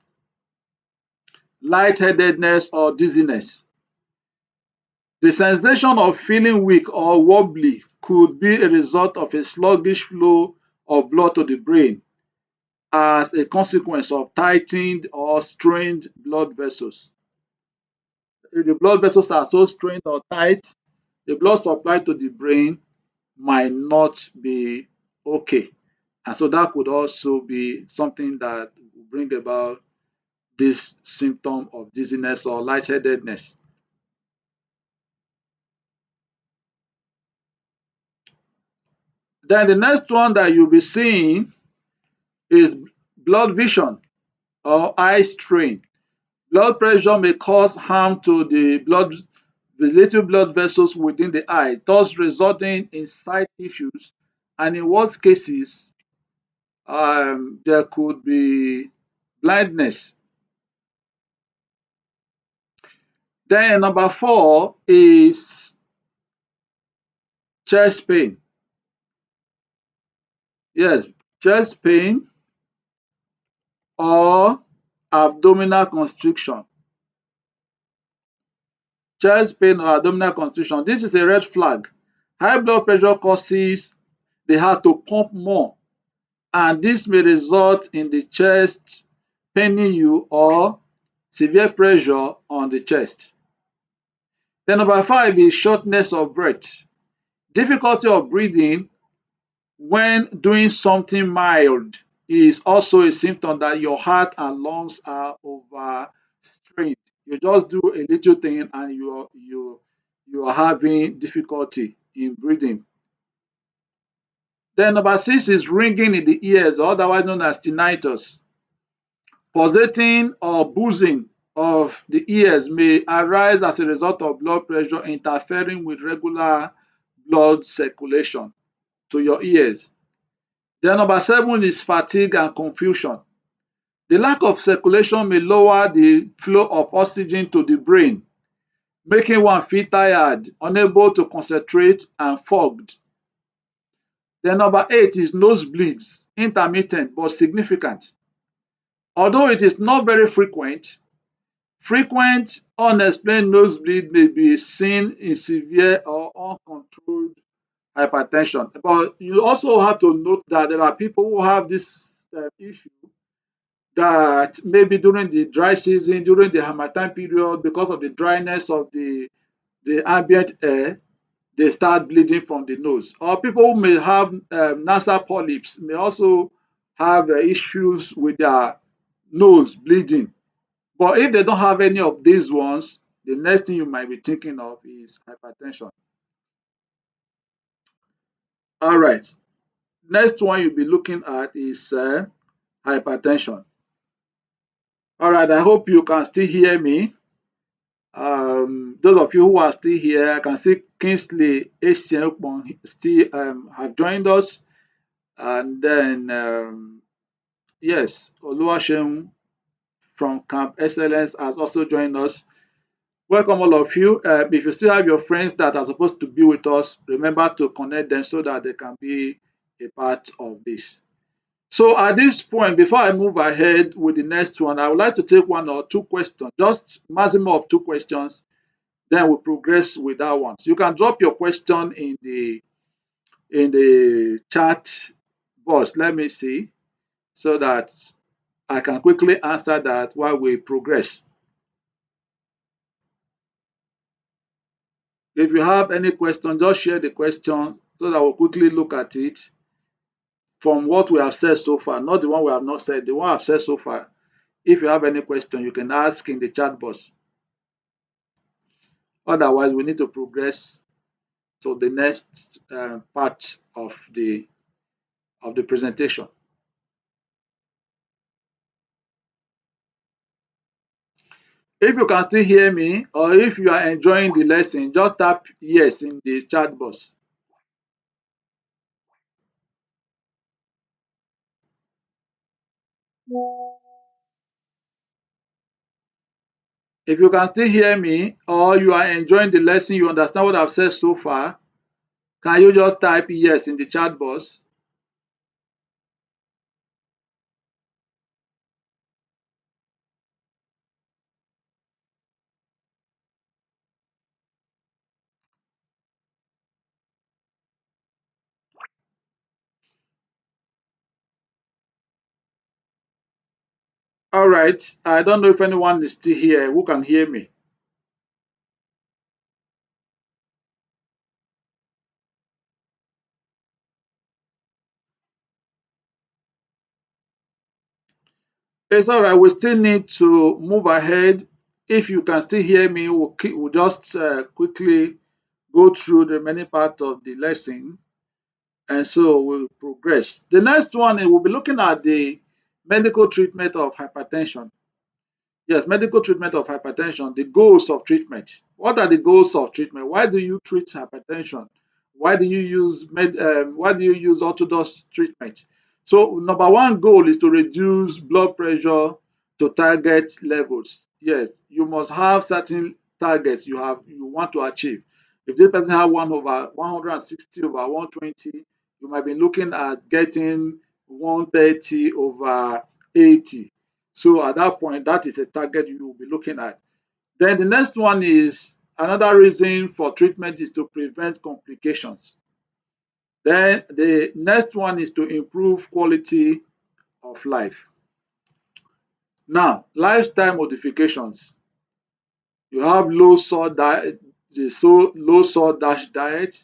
lightheadedness or dizziness. The sensation of feeling weak or wobbly could be a result of a sluggish flow of blood to the brain as a consequence of tightened or strained blood vessels. If the blood vessels are so strained or tight, the blood supply to the brain might not be okay. And so that could also be something that will bring about this symptom of dizziness or lightheadedness. Then the next one that you'll be seeing is blood vision or eye strain. Blood pressure may cause harm to the little blood vessels within the eye, thus resulting in sight issues. And in worst cases, there could be blindness. Then number 4 is chest pain. Yes, chest pain or abdominal constriction. Chest pain or abdominal constriction. This is a red flag. High blood pressure causes the heart to pump more, and this may result in the chest paining you or severe pressure on the chest. Then number 5 is shortness of breath. Difficulty of breathing when doing something mild is also a symptom that your heart and lungs are overstrained. You just do a little thing and you are having difficulty in breathing. Then number 6 is ringing in the ears, or otherwise known as tinnitus. Pulsating or buzzing of the ears may arise as a result of blood pressure interfering with regular blood circulation to your ears. Then number 7 is fatigue and confusion. The lack of circulation may lower the flow of oxygen to the brain, making one feel tired, unable to concentrate, and fogged. Then number 8 is nosebleeds, intermittent but significant. Although it is not very frequent unexplained nosebleed may be seen in severe or uncontrolled hypertension. But you also have to note that there are people who have this issue that maybe during the dry season, during the harmattan period, because of the dryness of the ambient air, they start bleeding from the nose. Or people who may have nasal polyps may also have issues with their nose bleeding. But if they don't have any of these ones, the next thing you might be thinking of is hypertension. All right. Next one you'll be looking at is hypertension. All right. I hope you can still hear me. Those of you who are still here, I can see Kingsley Esienpon still have joined us. And then, yes, Oluwaseun from Camp Excellence has also joined us. Welcome all of you. If you still have your friends that are supposed to be with us, remember to connect them so that they can be a part of this. So at this point, before I move ahead with the next one, I would like to take one or two questions, just maximum of two questions. Then we'll progress with that one. So you can drop your question in the chat box. Let me see, so that I can quickly answer that while we progress. If you have any question, just share the questions so that we'll quickly look at it from what we have said so far, not the one we have not said, the one I've said so far. If you have any question, you can ask in the chat box. Otherwise, we need to progress to the next part of the presentation. If you can still hear me, or if you are enjoying the lesson, just tap yes in the chat box. If you can still hear me, or you are enjoying the lesson, you understand what I've said so far, can you just type yes in the chat box? All right. I don't know if anyone is still here who can hear me. It's all right. We still need to move ahead. If you can still hear me, we'll just quickly go through the remaining part of the lesson, and so we'll progress. The next one, we'll be looking at the medical treatment of hypertension. Yes, medical treatment of hypertension, the goals of treatment. What are the goals of treatment? Why do you treat hypertension? Why do you use orthodox treatment? So number one goal is to reduce blood pressure to target levels. Yes, you must have certain targets you want to achieve. If this person has 160 over 120, you might be looking at getting 130 over 80. So at that point, that is a target you will be looking at. Then the next one is another reason for treatment is to prevent complications. Then the next one is to improve quality of life. Now, lifestyle modifications. You have low salt diet, low salt dash diet.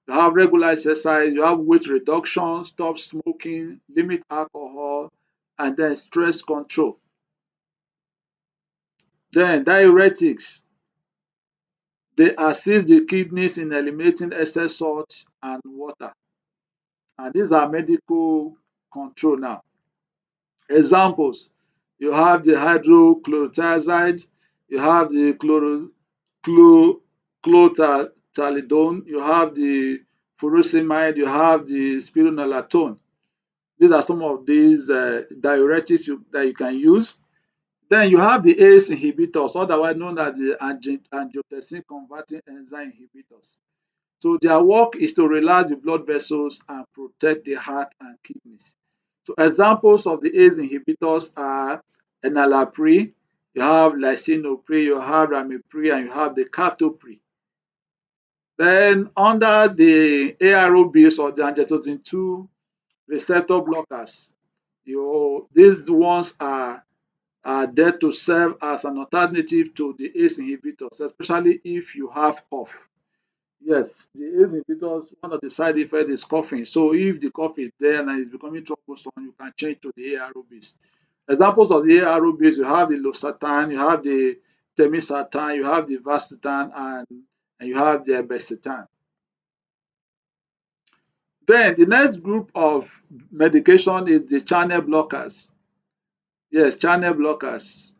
You have regular exercise. You have weight reduction, stop smoking, limit alcohol, and then stress control. Then diuretics. They assist the kidneys in eliminating excess salt and water. And these are medical control now. Examples, you have the hydrochlorothiazide, you have the chlorothalidone, you have the furosemide, you have the spironolactone. These are some of these diuretics that you can use. Then you have the ACE inhibitors, otherwise known as the angiotensin converting enzyme inhibitors. So their work is to relax the blood vessels and protect the heart and kidneys. So examples of the ACE inhibitors are enalapril, you have lisinopril, you have ramipril, and you have the captopril. Then under the AROBs or the angiotensin 2 receptor blockers, these ones are there to serve as an alternative to the ACE inhibitors, especially if you have cough. Yes, the ACE inhibitors, one of the side effects is coughing. So if the cough is there and it's becoming troublesome, you can change to the AROBs. Examples of the AROBs, you have the losartan, you have the temisartan, you have the vastatin, and you have the irbesartan. Then the next group of medication is the channel blockers. Yes, channel blockers.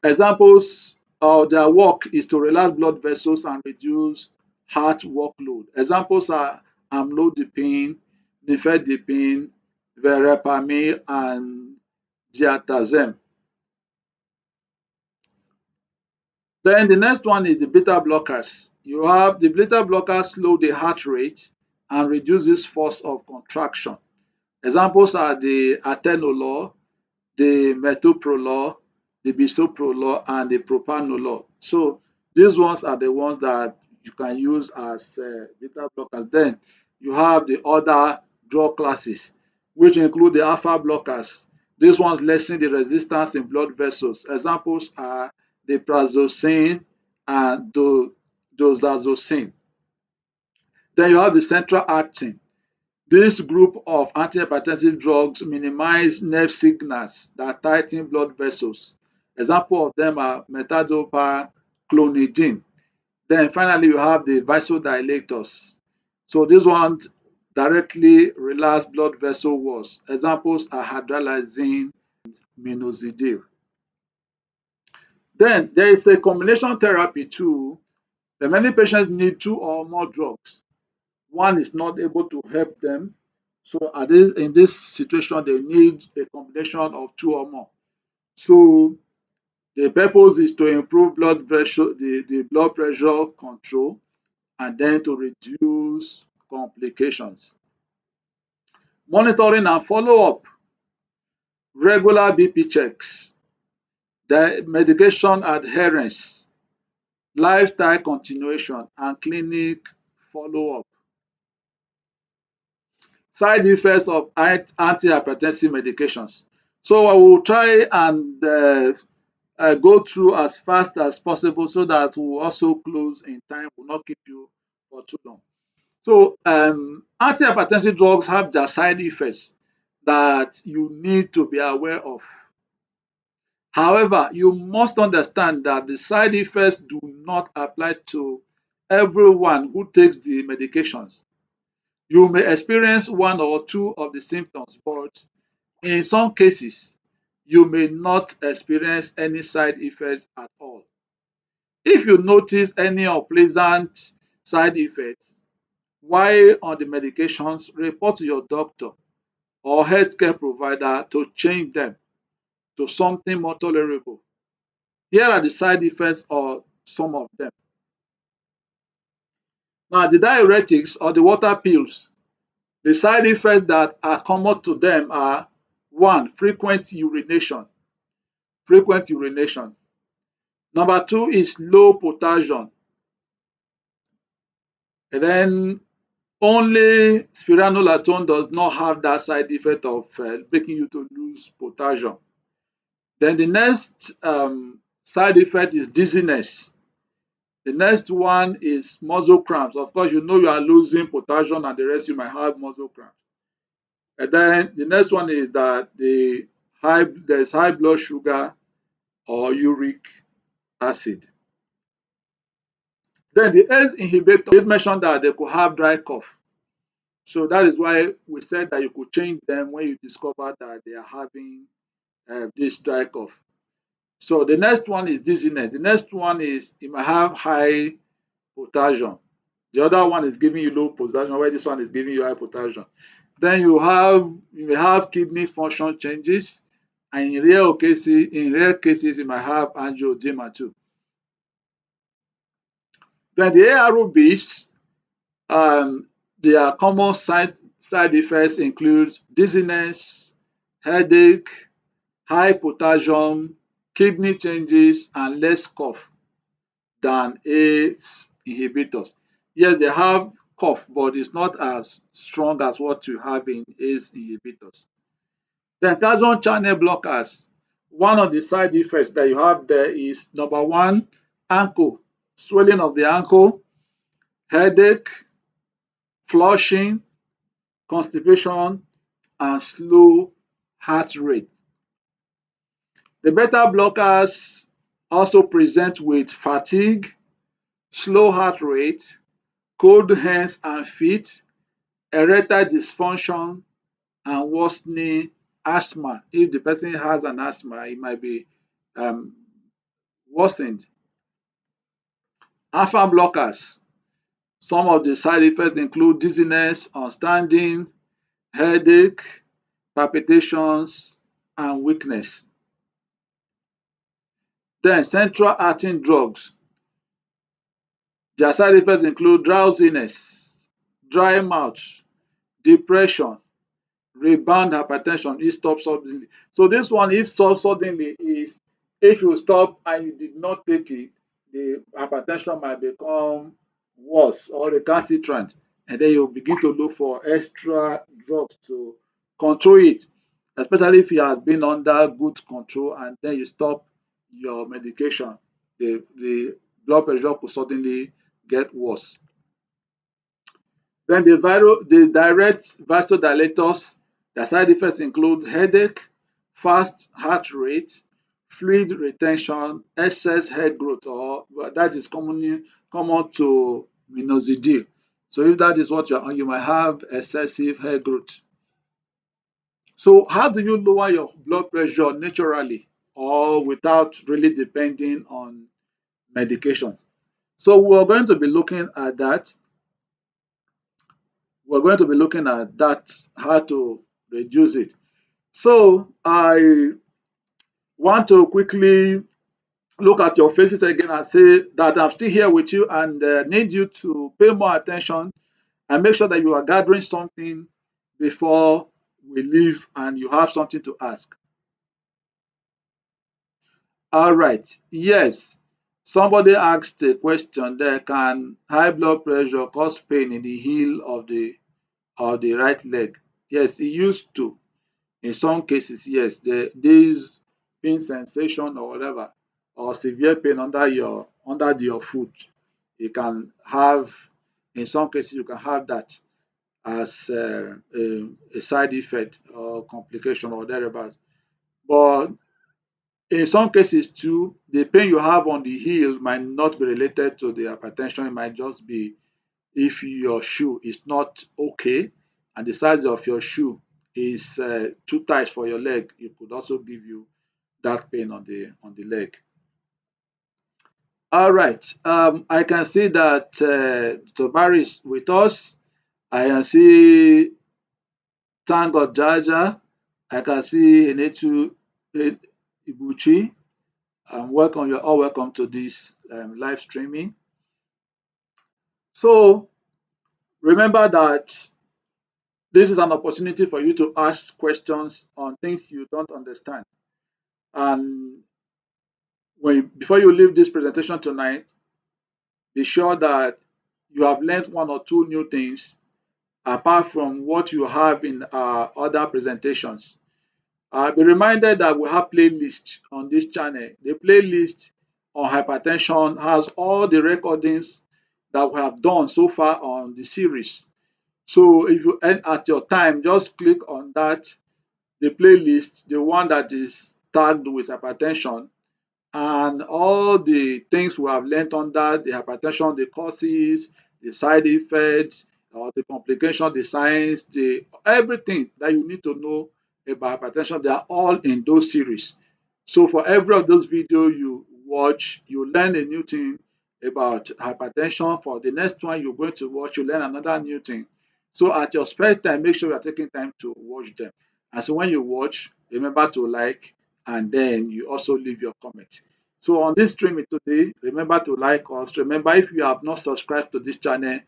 Examples of their work is to relax blood vessels and reduce heart workload. Examples are amlodipine, nifedipine, verapamil, and diatazem. Then the next one is the beta blockers. You have the beta blockers slow the heart rate and reduces force of contraction. Examples are the atenolol, the metoprolol, the bisoprolol, and the propanolol. So these ones are the ones that you can use as beta blockers. Then you have the other drug classes, which include the alpha blockers. These ones lessen the resistance in blood vessels. Examples are the prazosin and dozazocin. Then you have the central acting. This group of antihypertensive drugs minimize nerve signals that tighten blood vessels. Example of them are metadopa, clonidine. Then finally, you have the vasodilators. So these ones directly relax blood vessel walls. Examples are hydralazine, minoxidil. Then there is a combination therapy too. The many patients need two or more drugs. One is not able to help them. So in this situation, they need a combination of two or more. So the purpose is to improve blood pressure, the blood pressure control, and then to reduce complications. Monitoring and follow-up, regular BP checks, the medication adherence, lifestyle continuation, and clinic follow-up. Side effects of antihypertensive medications. So I will try and go through as fast as possible so that we'll also close in time, will not keep you for too long. So antihypertensive drugs have their side effects that you need to be aware of. However, you must understand that the side effects do not apply to everyone who takes the medications. You may experience one or two of the symptoms, but in some cases, you may not experience any side effects at all. If you notice any unpleasant side effects while on the medications, report to your doctor or healthcare provider to change them to something more tolerable. Here are the side effects of some of them. Now, the diuretics or the water pills, the side effects that are common to them are one, frequent urination. Frequent urination. Number two is low potassium. And then Only spironolactone does not have that side effect of making you to lose potassium. Then the next side effect is dizziness. The next one is muscle cramps. Of course, you know you are losing potassium and the rest you might have muscle cramps. And then the next one is that there's high blood sugar or uric acid. Then the ACE inhibitor did mention that they could have dry cough. So that is why we said that you could change them when you discover that they are having this dry cough. So the next one is dizziness. The next one is you might have high potassium. The other one is giving you low potassium, where this one is giving you high potassium. Then you may have kidney function changes, and in rare cases, you might have angioedema too. Then the ARBs, their common side effects include dizziness, headache, high potassium, kidney changes, and less cough than ACE inhibitors. Yes, they have cough, but it's not as strong as what you have in ACE inhibitors. Then calcium channel blockers. One of the side effects that you have there is number one, ankle, swelling of the ankle, headache, flushing, constipation, and slow heart rate. The beta blockers also present with fatigue, slow heart rate, cold hands and feet, erectile dysfunction, and worsening asthma. If the person has an asthma, it might be um, worsened. Alpha blockers. Some of the side effects include dizziness on standing, headache, palpitations, and weakness. Then central acting drugs. Their side effects include drowsiness, dry mouth, depression, rebound hypertension. It stops suddenly. So this one, if stops suddenly, is if you stop and you did not take it, the hypertension might become worse or recalcitrant, and then you begin to look for extra drugs to control it, especially if you have been under good control and then you stop your medication, the blood pressure could suddenly get worse. Then the direct vasodilators, the side effects include headache, fast heart rate, fluid retention, excess hair growth, or that is common to minoxidil. So if that is what you're on, you might have excessive hair growth. So how do you lower your blood pressure naturally or without really depending on medications? So we're going to be looking at that. We're going to be looking at that, how to reduce it. So I want to quickly look at your faces again and say that I'm still here with you and need you to pay more attention and make sure that you are gathering something before we leave and you have something to ask. All right. Yes. Somebody asked a question there. Can high blood pressure cause pain in the heel of the right leg? Yes, it used to. In some cases, yes, this pain sensation or whatever, or severe pain under your foot, you can have. In some cases, you can have that as a side effect or complication or thereabout. But in some cases too, the pain you have on the heel might not be related to the hypertension. It might just be if your shoe is not okay and the size of your shoe is too tight for your leg, it could also give you that pain on the leg. All right. I can see that Tobar is with us. I can see Tango Jaja. I can see Enetu Ibuchi. Welcome. You're all welcome to this live streaming. So remember that this is an opportunity for you to ask questions on things you don't understand. And before you leave this presentation tonight, be sure that you have learned one or two new things apart from what you have in other presentations. Be reminded that we have playlists on this channel. The playlist on hypertension has all the recordings that we have done so far on the series. So if you end at your time, just click on that, the playlist, the one that is tagged with hypertension, and all the things we have learned under the hypertension, the causes, the side effects, or the complication, the science, the everything that you need to know about hypertension, they are all in those series. So for every of those videos you watch, you learn a new thing about hypertension. For the next one you're going to watch, you learn another new thing. So at your spare time, make sure you are taking time to watch them. And so when you watch, remember to like, and then you also leave your comment. So on this streaming today, remember to like us. Remember, if you have not subscribed to this channel,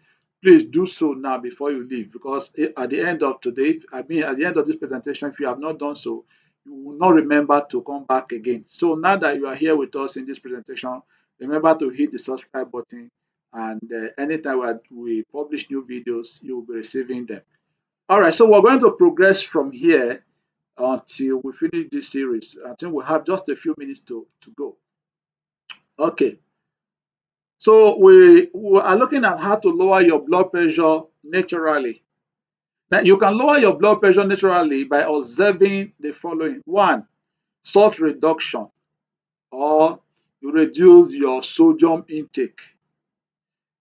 please do so now before you leave, because at the end of today, at the end of this presentation, if you have not done so, you will not remember to come back again. So now that you are here with us in this presentation, remember to hit the subscribe button, and anytime we publish new videos, you will be receiving them. All right, so we're going to progress from here until we finish this series. I think we have just a few minutes to go. Okay, so we are looking at how to lower your blood pressure naturally. Now, you can lower your blood pressure naturally by observing the following. One, salt reduction, or you reduce your sodium intake.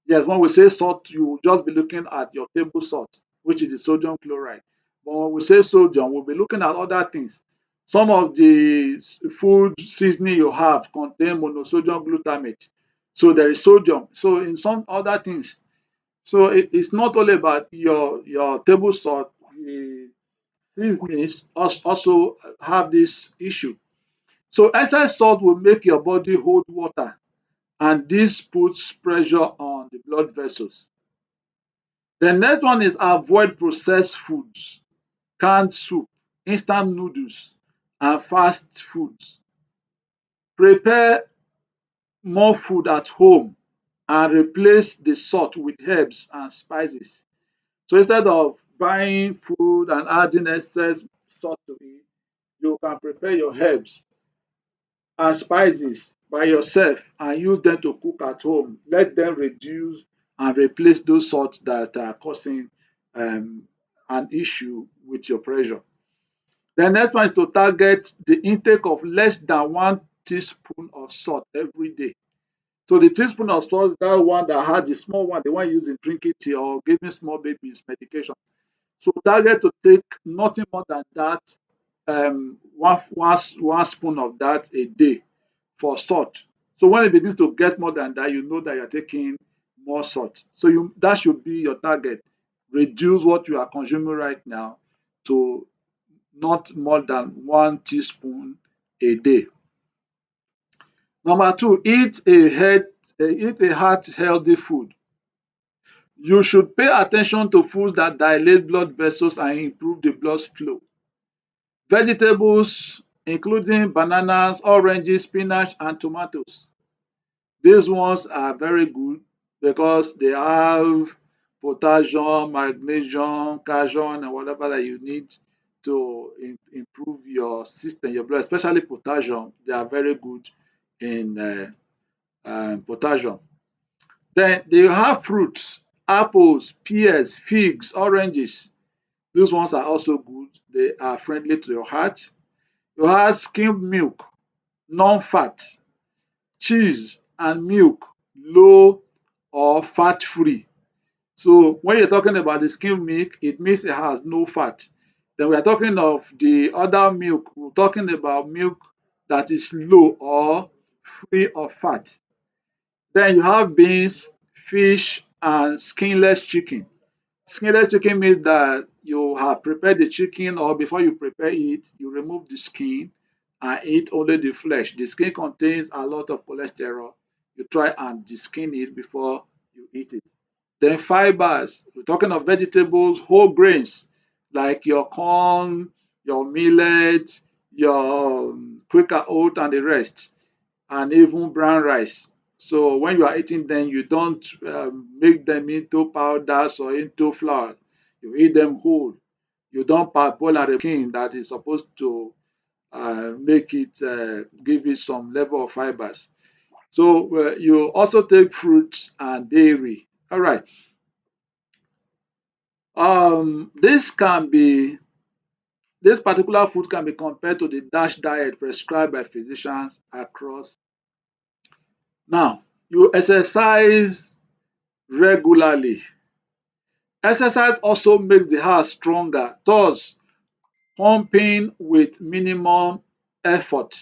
Yes, when we say salt, you will just be looking at your table salt, which is the sodium chloride. But when we say sodium, we'll be looking at other things. Some of the food seasoning you have contain monosodium glutamate. So there is sodium. So in some other things, so it's not only about your table salt. The seasonings also have this issue. So excess salt will make your body hold water, and this puts pressure on the blood vessels. The next one is avoid processed foods, canned soup, instant noodles, and fast foods. Prepare more food at home and replace the salt with herbs and spices. So instead of buying food and adding excess salt to it, you can prepare your herbs and spices by yourself and use them to cook at home. Let them reduce and replace those salts that are causing um, an issue with your pressure. The next one is to target the intake of less than 1 teaspoon of salt every day. So the teaspoon of salt is that one that has the small one, the one used in drinking tea or giving small babies medication. So target to take nothing more than that, one spoon of that a day for salt. So when it begins to get more than that, you know that you're taking more salt. So that should be your target. Reduce what you are consuming right now to not more than 1 teaspoon a day. Number two, eat a heart healthy food. You should pay attention to foods that dilate blood vessels and improve the blood flow. Vegetables, including bananas, oranges, spinach, and tomatoes. These ones are very good because they have potassium, magnesium, calcium, and whatever that you need to improve your system, your blood, especially potassium. They are very good in potassium. Then you have fruits, apples, pears, figs, oranges. These ones are also good. They are friendly to your heart. You have skimmed milk, non-fat, cheese and milk, low or fat-free. So when you're talking about the skimmed milk, it means it has no fat. Then we are talking of the other milk. We're talking about milk that is low or free of fat. Then you have beans, fish, and skinless chicken. Skinless chicken means that you have prepared the chicken, or before you prepare it, you remove the skin and eat only the flesh. The skin contains a lot of cholesterol. You try and deskin it before you eat it. Then fibers, we're talking of vegetables, whole grains like your corn, your millet, your quicker oat, and the rest, and even brown rice. So when you are eating them, you don't make them into powders or into flour. You eat them whole. You don't parboil and refine that is supposed to make it give it some level of fibers. So you also take fruits and dairy. All right. This can be this particular food can be compared to the DASH diet prescribed by physicians across. Now, you exercise regularly. Exercise also makes the heart stronger, thus pumping with minimum effort.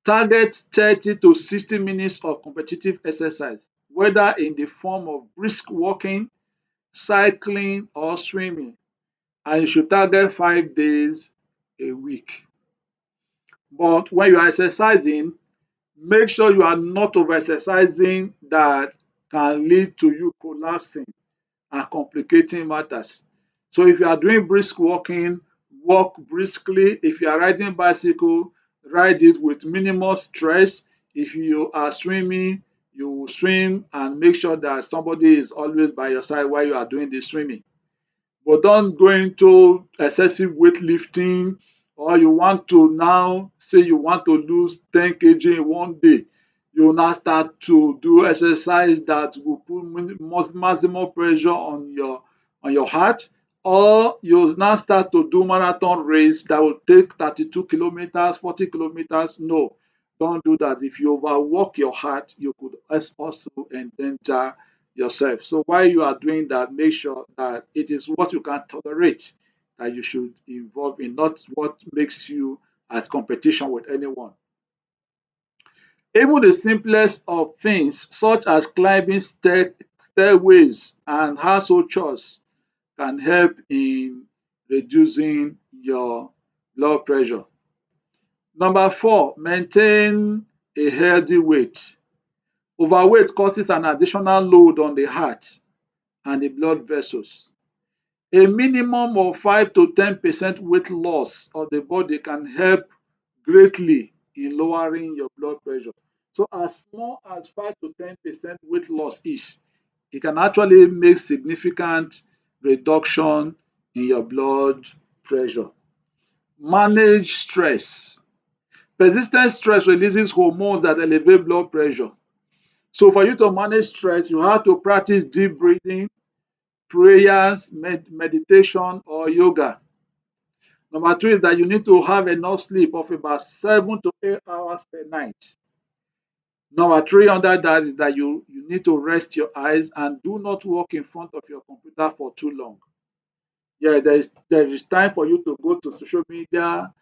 Target 30 to 60 minutes of competitive exercise, whether in the form of brisk walking, cycling, or swimming. And you should target 5 days a week. But when you are exercising, make sure you are not over exercising that can lead to you collapsing and complicating matters. So if you are doing brisk walking, walk briskly. If you are riding bicycle, ride it with minimal stress. If you are swimming, you will swim and make sure that somebody is always by your side while you are doing the swimming. But don't go into excessive weightlifting, or you want to now say you want to lose 10 kg in one day. You will now start to do exercise that will put maximum pressure on your heart, or you will now start to do marathon race that will take 32 kilometers, 40 kilometers. No, don't do that. If you overwork your heart, you could also endanger yourself. So while you are doing that, make sure that it is what you can tolerate that you should involve in, not what makes you at competition with anyone. Even the simplest of things, such as climbing stairways and household chores, can help in reducing your blood pressure. Number four, maintain a healthy weight. Overweight causes an additional load on the heart and the blood vessels. A minimum of 5 to 10% weight loss of the body can help greatly in lowering your blood pressure. So as small as 5 to 10% weight loss is, it can actually make significant reduction in your blood pressure. Manage stress. Persistent stress releases hormones that elevate blood pressure. So for you to manage stress, you have to practice deep breathing, prayers, meditation, or yoga. Number two is that you need to have enough sleep of about 7 to 8 hours per night. Number three under that is that you need to rest your eyes and do not work in front of your computer for too long. Yeah, there is time for you to go to social media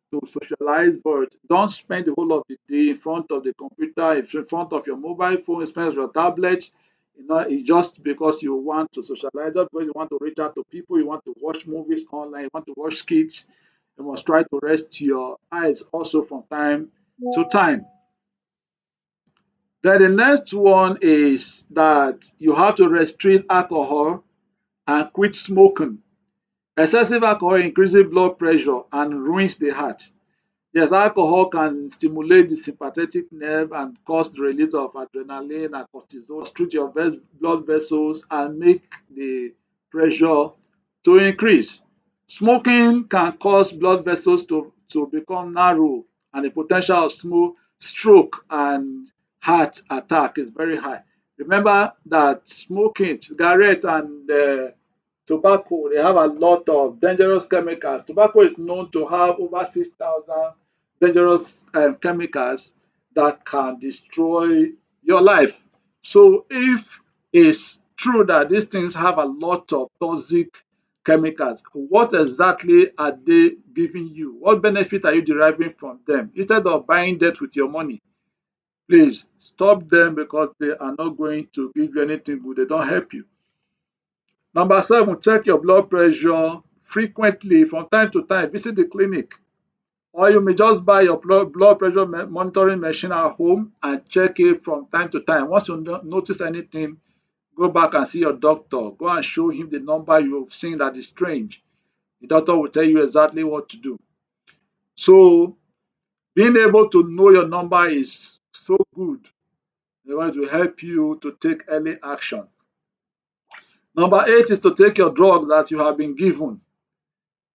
to socialize, but don't spend the whole of the day in front of the computer, in front of your mobile phone, in front of your tablet. It's just because you want to socialize, just because you want to reach out to people, you want to watch movies online, you want to watch skits. You must try to rest your eyes also from time to time. Then the next one is that you have to restrict alcohol and quit smoking. Excessive alcohol increases blood pressure and ruins the heart. Yes, alcohol can stimulate the sympathetic nerve and cause the release of adrenaline and cortisol, restrict your blood vessels, and make the pressure to increase. Smoking can cause blood vessels to become narrow, and the potential of stroke and heart attack is very high. Remember that smoking, cigarette, and tobacco, they have a lot of dangerous chemicals. Tobacco is known to have over 6,000 dangerous chemicals that can destroy your life. So if it's true that these things have a lot of toxic chemicals, what exactly are they giving you? What benefit are you deriving from them? Instead of buying debt with your money, please stop them because they are not going to give you anything good. They don't help you. Number seven, check your blood pressure frequently from time to time. Visit the clinic. Or you may just buy your blood pressure monitoring machine at home and check it from time to time. Once you notice anything, go back and see your doctor. Go and show him the number you've seen that is strange. The doctor will tell you exactly what to do. So being able to know your number is so good. It will help you to take early action. Number 8 is to take your drug that you have been given.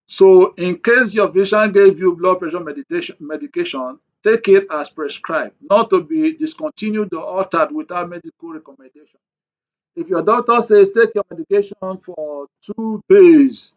So in case your physician gave you blood pressure medication, take it as prescribed, not to be discontinued or altered without medical recommendation. If your doctor says take your medication for 2 days,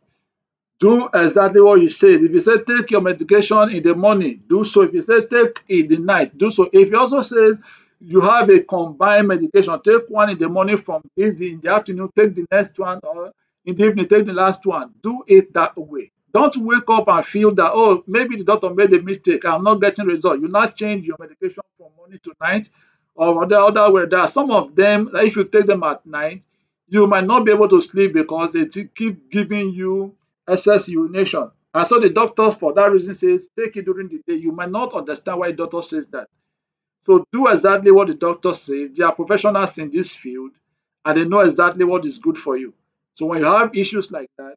do exactly what you said. If you say take your medication in the morning, do so. If you say take in the night, do so. If you also says you have a combined medication, take one in the morning, from this in the afternoon, take the next one, or in the evening, take the last one. Do it that way. Don't wake up and feel that, oh, maybe the doctor made a mistake, I'm not getting result. You not change your medication from morning to night, or the other way. There are some of them that if you take them at night, you might not be able to sleep because they keep giving you excess urination. And so the doctors, for that reason, says take it during the day. You might not understand why the doctor says that. So do exactly what the doctor says. They are professionals in this field and they know exactly what is good for you. So when you have issues like that,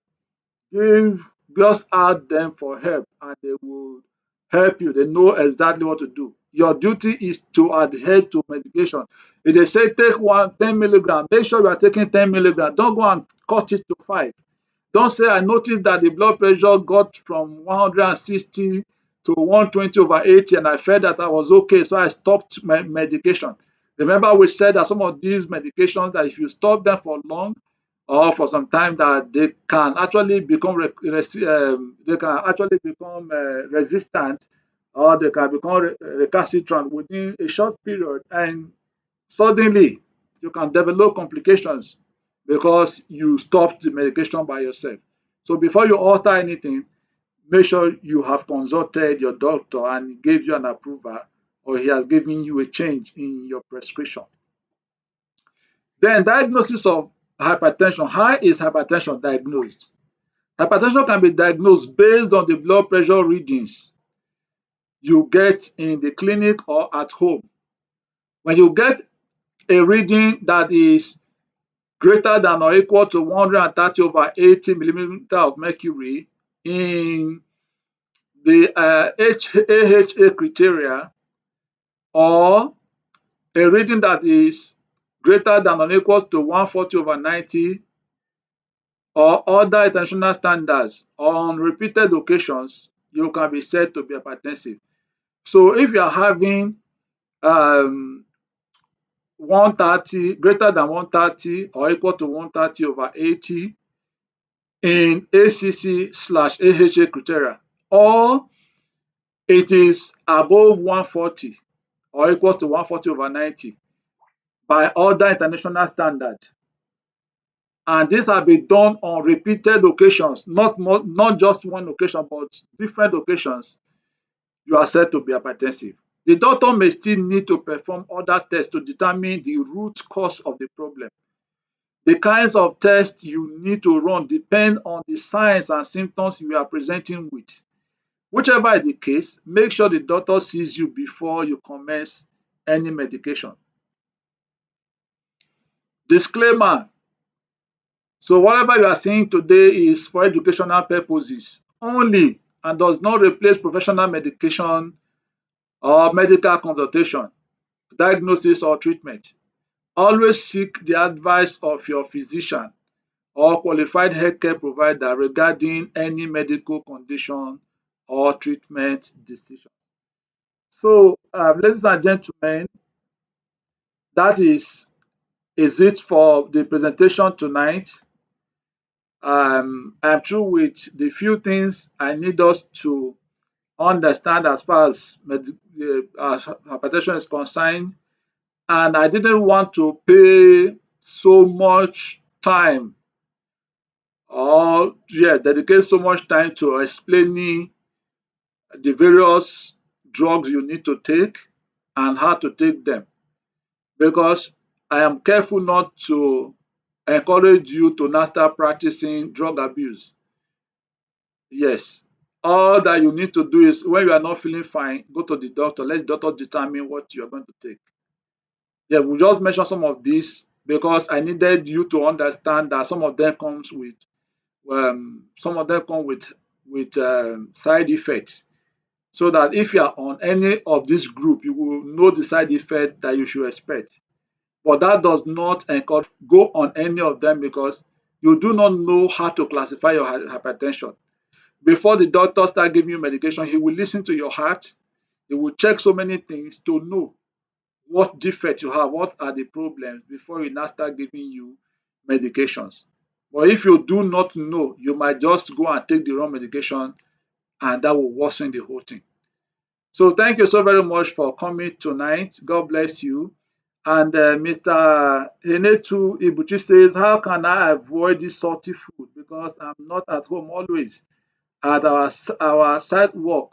give just ask them for help and they will help you. They know exactly what to do. Your duty is to adhere to medication. If they say take 10 milligram, make sure you are taking 10 milligram. Don't go and cut it to 5. Don't say I noticed that the blood pressure got from 160 to 120/80 and I felt that I was okay, so I stopped my medication. Remember we said that some of these medications, that if you stop them for long or for some time, that they can actually become resistant, or they can become recalcitrant within a short period, and suddenly you can develop complications because you stopped the medication by yourself. So before you alter anything, make sure you have consulted your doctor and he gave you an approval, or he has given you a change in your prescription. Then diagnosis of hypertension. How is hypertension diagnosed? Hypertension can be diagnosed based on the blood pressure readings you get in the clinic or at home. When you get a reading that is greater than or equal to 130/80 millimeter of mercury in the AHA criteria, or a reading that is greater than or equal to 140/90 or other international standards on repeated occasions, you can be said to be hypertensive. So if you are having 130, greater than 130 or equal to 130/80 in ACC/AHA criteria, or it is above 140 or equals to 140/90 by other international standard, and this have been done on repeated occasions, not just one occasion but different occasions, you are said to be hypertensive. The doctor may still need to perform other tests to determine the root cause of the problem. The kinds of tests you need to run depend on the signs and symptoms you are presenting with. Whichever is the case, make sure the doctor sees you before you commence any medication. Disclaimer: so whatever you are seeing today is for educational purposes only and does not replace professional medication or medical consultation, diagnosis or treatment. Always seek the advice of your physician or qualified healthcare provider regarding any medical condition or treatment decision. So, ladies and gentlemen, that is it for the presentation tonight. I'm through with the few things I need us to understand as far as hypertension is concerned, and I didn't want to pay so much time, or dedicate so much time to explaining the various drugs you need to take and how to take them, because I am careful not to encourage you to now start practicing drug abuse. Yes, all that you need to do is when you are not feeling fine, go to the doctor, let the doctor determine what you are going to take. Yeah, we just mentioned some of these because I needed you to understand that some of them comes with some of them come with side effects, so that if you are on any of this group, you will know the side effect that you should expect. But that does not encourage go on any of them, because You do not know how to classify your hypertension. Before the doctor start giving you medication, he will listen to your heart. He will check so many things to know what defect you have, what are the problems before he now start giving you medications. But if you do not know, you might just go and take the wrong medication and that will worsen the whole thing. So thank you so very much for coming tonight. God bless you. And Mr. Enetu Ibuchi says, how can I avoid this salty food? Because I'm not at home always at our site work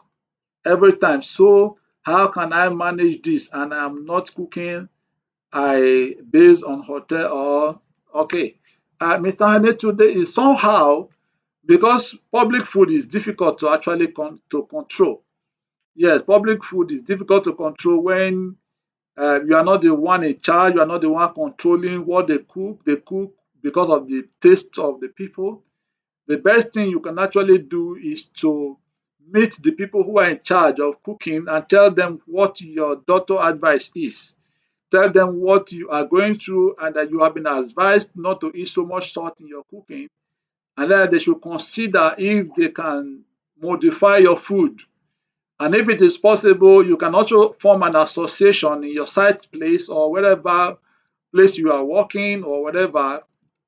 every time. So how can I manage this? And I'm not cooking. I based on hotel or okay. Mr. Enetu, there is somehow because public food is difficult to actually to control. Yes, public food is difficult to control when you are not the one in charge, you are not the one controlling what they cook. They cook because of the taste of the people. The best thing you can actually do is to meet the people who are in charge of cooking and tell them what your doctor advice is. Tell them what you are going through and that you have been advised not to eat so much salt in your cooking, and that they should consider if they can modify your food. And if it is possible, you can also form an association in your site place or wherever place you are working or whatever.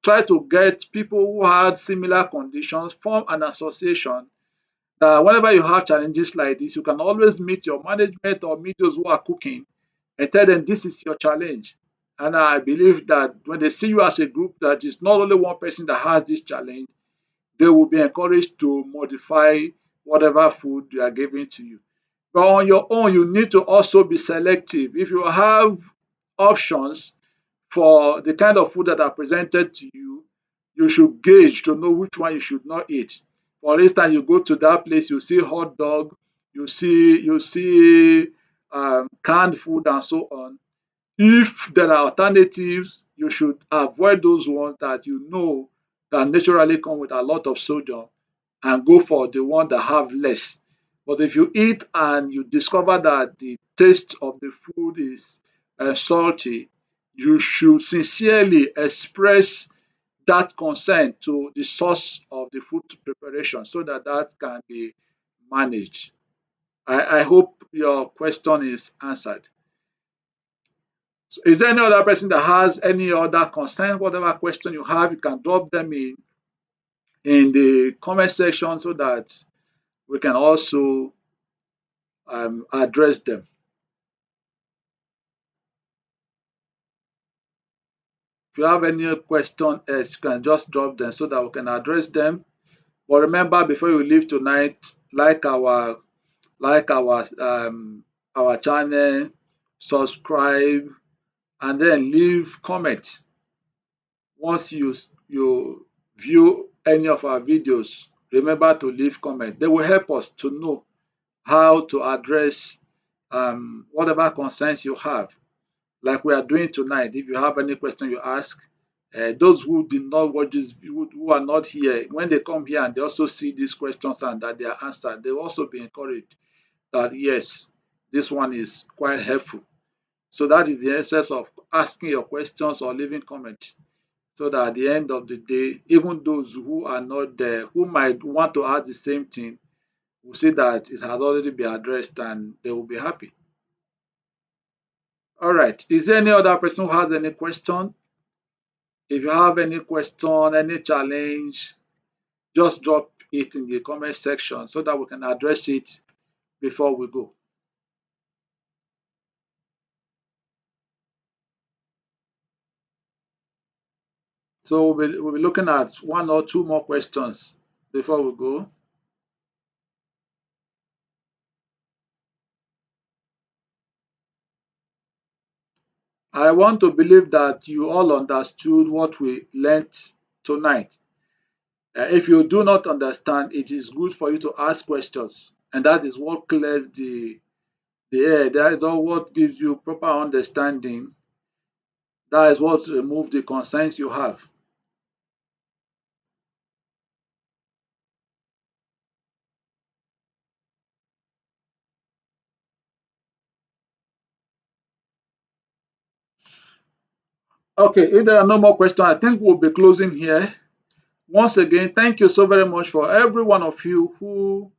Try to get people who had similar conditions, form an association that whenever you have challenges like this, you can always meet your management or meet those who are cooking and tell them this is your challenge. And I believe that when they see you as a group, that it's not only one person that has this challenge, they will be encouraged to modify whatever food they are giving to you. But on your own, you need to also be selective. If you have options for the kind of food that are presented to you, you should gauge to know which one you should not eat. For instance, you go to that place, you see hot dog, you see canned food and so on. If there are alternatives, you should avoid those ones that you know that naturally come with a lot of sodium and go for the one that have less. But if you eat and you discover that the taste of the food is salty, you should sincerely express that concern to the source of the food preparation so that that can be managed. I hope your question is answered. So is there any other person that has any other concern, whatever question you have, you can drop them in the comment section so that we can also address them. If you have any question else, you can just drop them so that we can address them. But remember, before you leave tonight, like our channel, subscribe, and then leave comment. Once you view any of our videos, remember to leave comment. They will help us to know how to address whatever concerns you have, like we are doing tonight. If you have any question you ask, those who did not watch this, who are not here, when they come here and they also see these questions and that they are answered, they will also be encouraged that yes, this one is quite helpful. So that is the essence of asking your questions or leaving comments. So that at the end of the day, even those who are not there, who might want to ask the same thing, will see that it has already been addressed and they will be happy. All right. Is there any other person who has any question? If you have any question, any challenge, just drop it in the comment section so that we can address it before we go. So we'll be looking at one or two more questions before we go. I want to believe that you all understood what we learned tonight. If you do not understand, it is good for you to ask questions, and that is what clears the air. That is all what gives you proper understanding. That is what removes the concerns you have. Okay, if there are no more questions, I think we'll be closing here. Once again, thank you so very much for every one of you who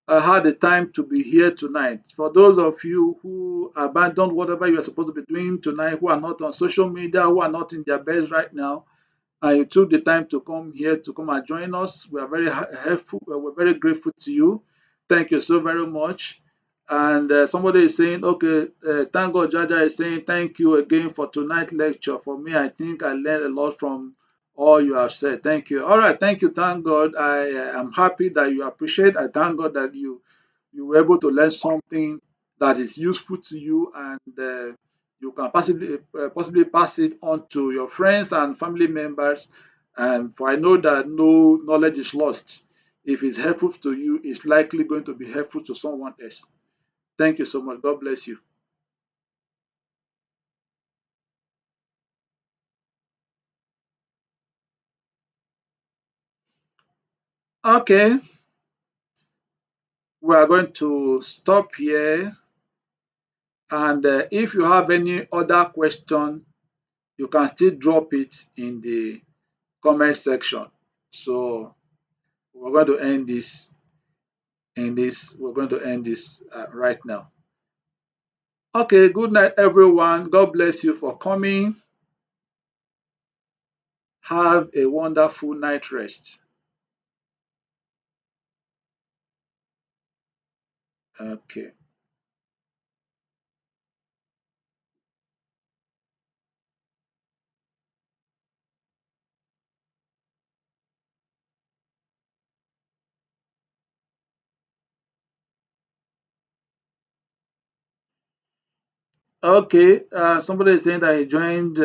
had the time to be here tonight. For those of you who abandoned whatever you are supposed to be doing tonight, who are not on social media, who are not in their beds right now, and you took the time to come here to come and join us. We are very helpful. We're very grateful to you. Thank you so very much. And somebody is saying, okay, thank God, Jaja is saying, thank you again for tonight's lecture. For me, I think I learned a lot from all you have said. Thank you. All right, thank you. Thank God. I am happy that you appreciate. I thank God that you were able to learn something that is useful to you, and you can possibly pass it on to your friends and family members. And for I know that no knowledge is lost. If it's helpful to you, it's likely going to be helpful to someone else. Thank you so much. God bless you. Okay, we are going to stop here. And if you have any other question, you can still drop it in the comment section. So we're going to end this we're going to end this right now. Okay, good night, everyone. God bless you for coming. Have a wonderful night rest. Okay. Okay. Somebody is saying that he joined.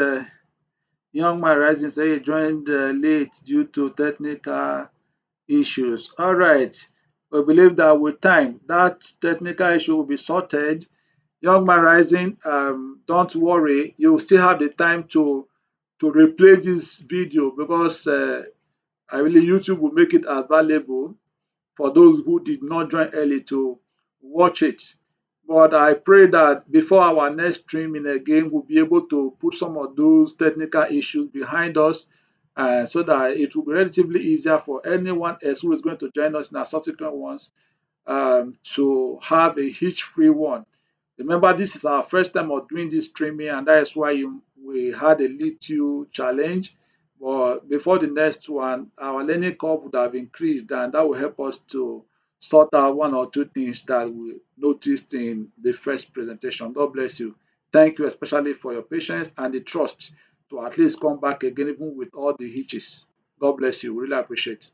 Young man rising say he joined late due to technical issues. All right. We believe that with time, that technical issue will be sorted. Young man rising, don't worry. You will still have the time to replay this video, because I really YouTube will make it available for those who did not join early to watch it. But I pray that before our next streaming again, we'll be able to put some of those technical issues behind us, so that it will be relatively easier for anyone else who is going to join us in our subsequent ones, to have a hitch-free one. Remember, this is our first time of doing this streaming, and that is why we had a little challenge. But before the next one, our learning curve would have increased, and that will help us to sort out one or two things that we noticed in the first presentation. God bless you. Thank you, especially for your patience and the trust to at least come back again, even with all the hitches. God bless you. Really appreciate.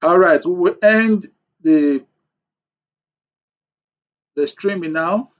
All right, we will end the streaming now.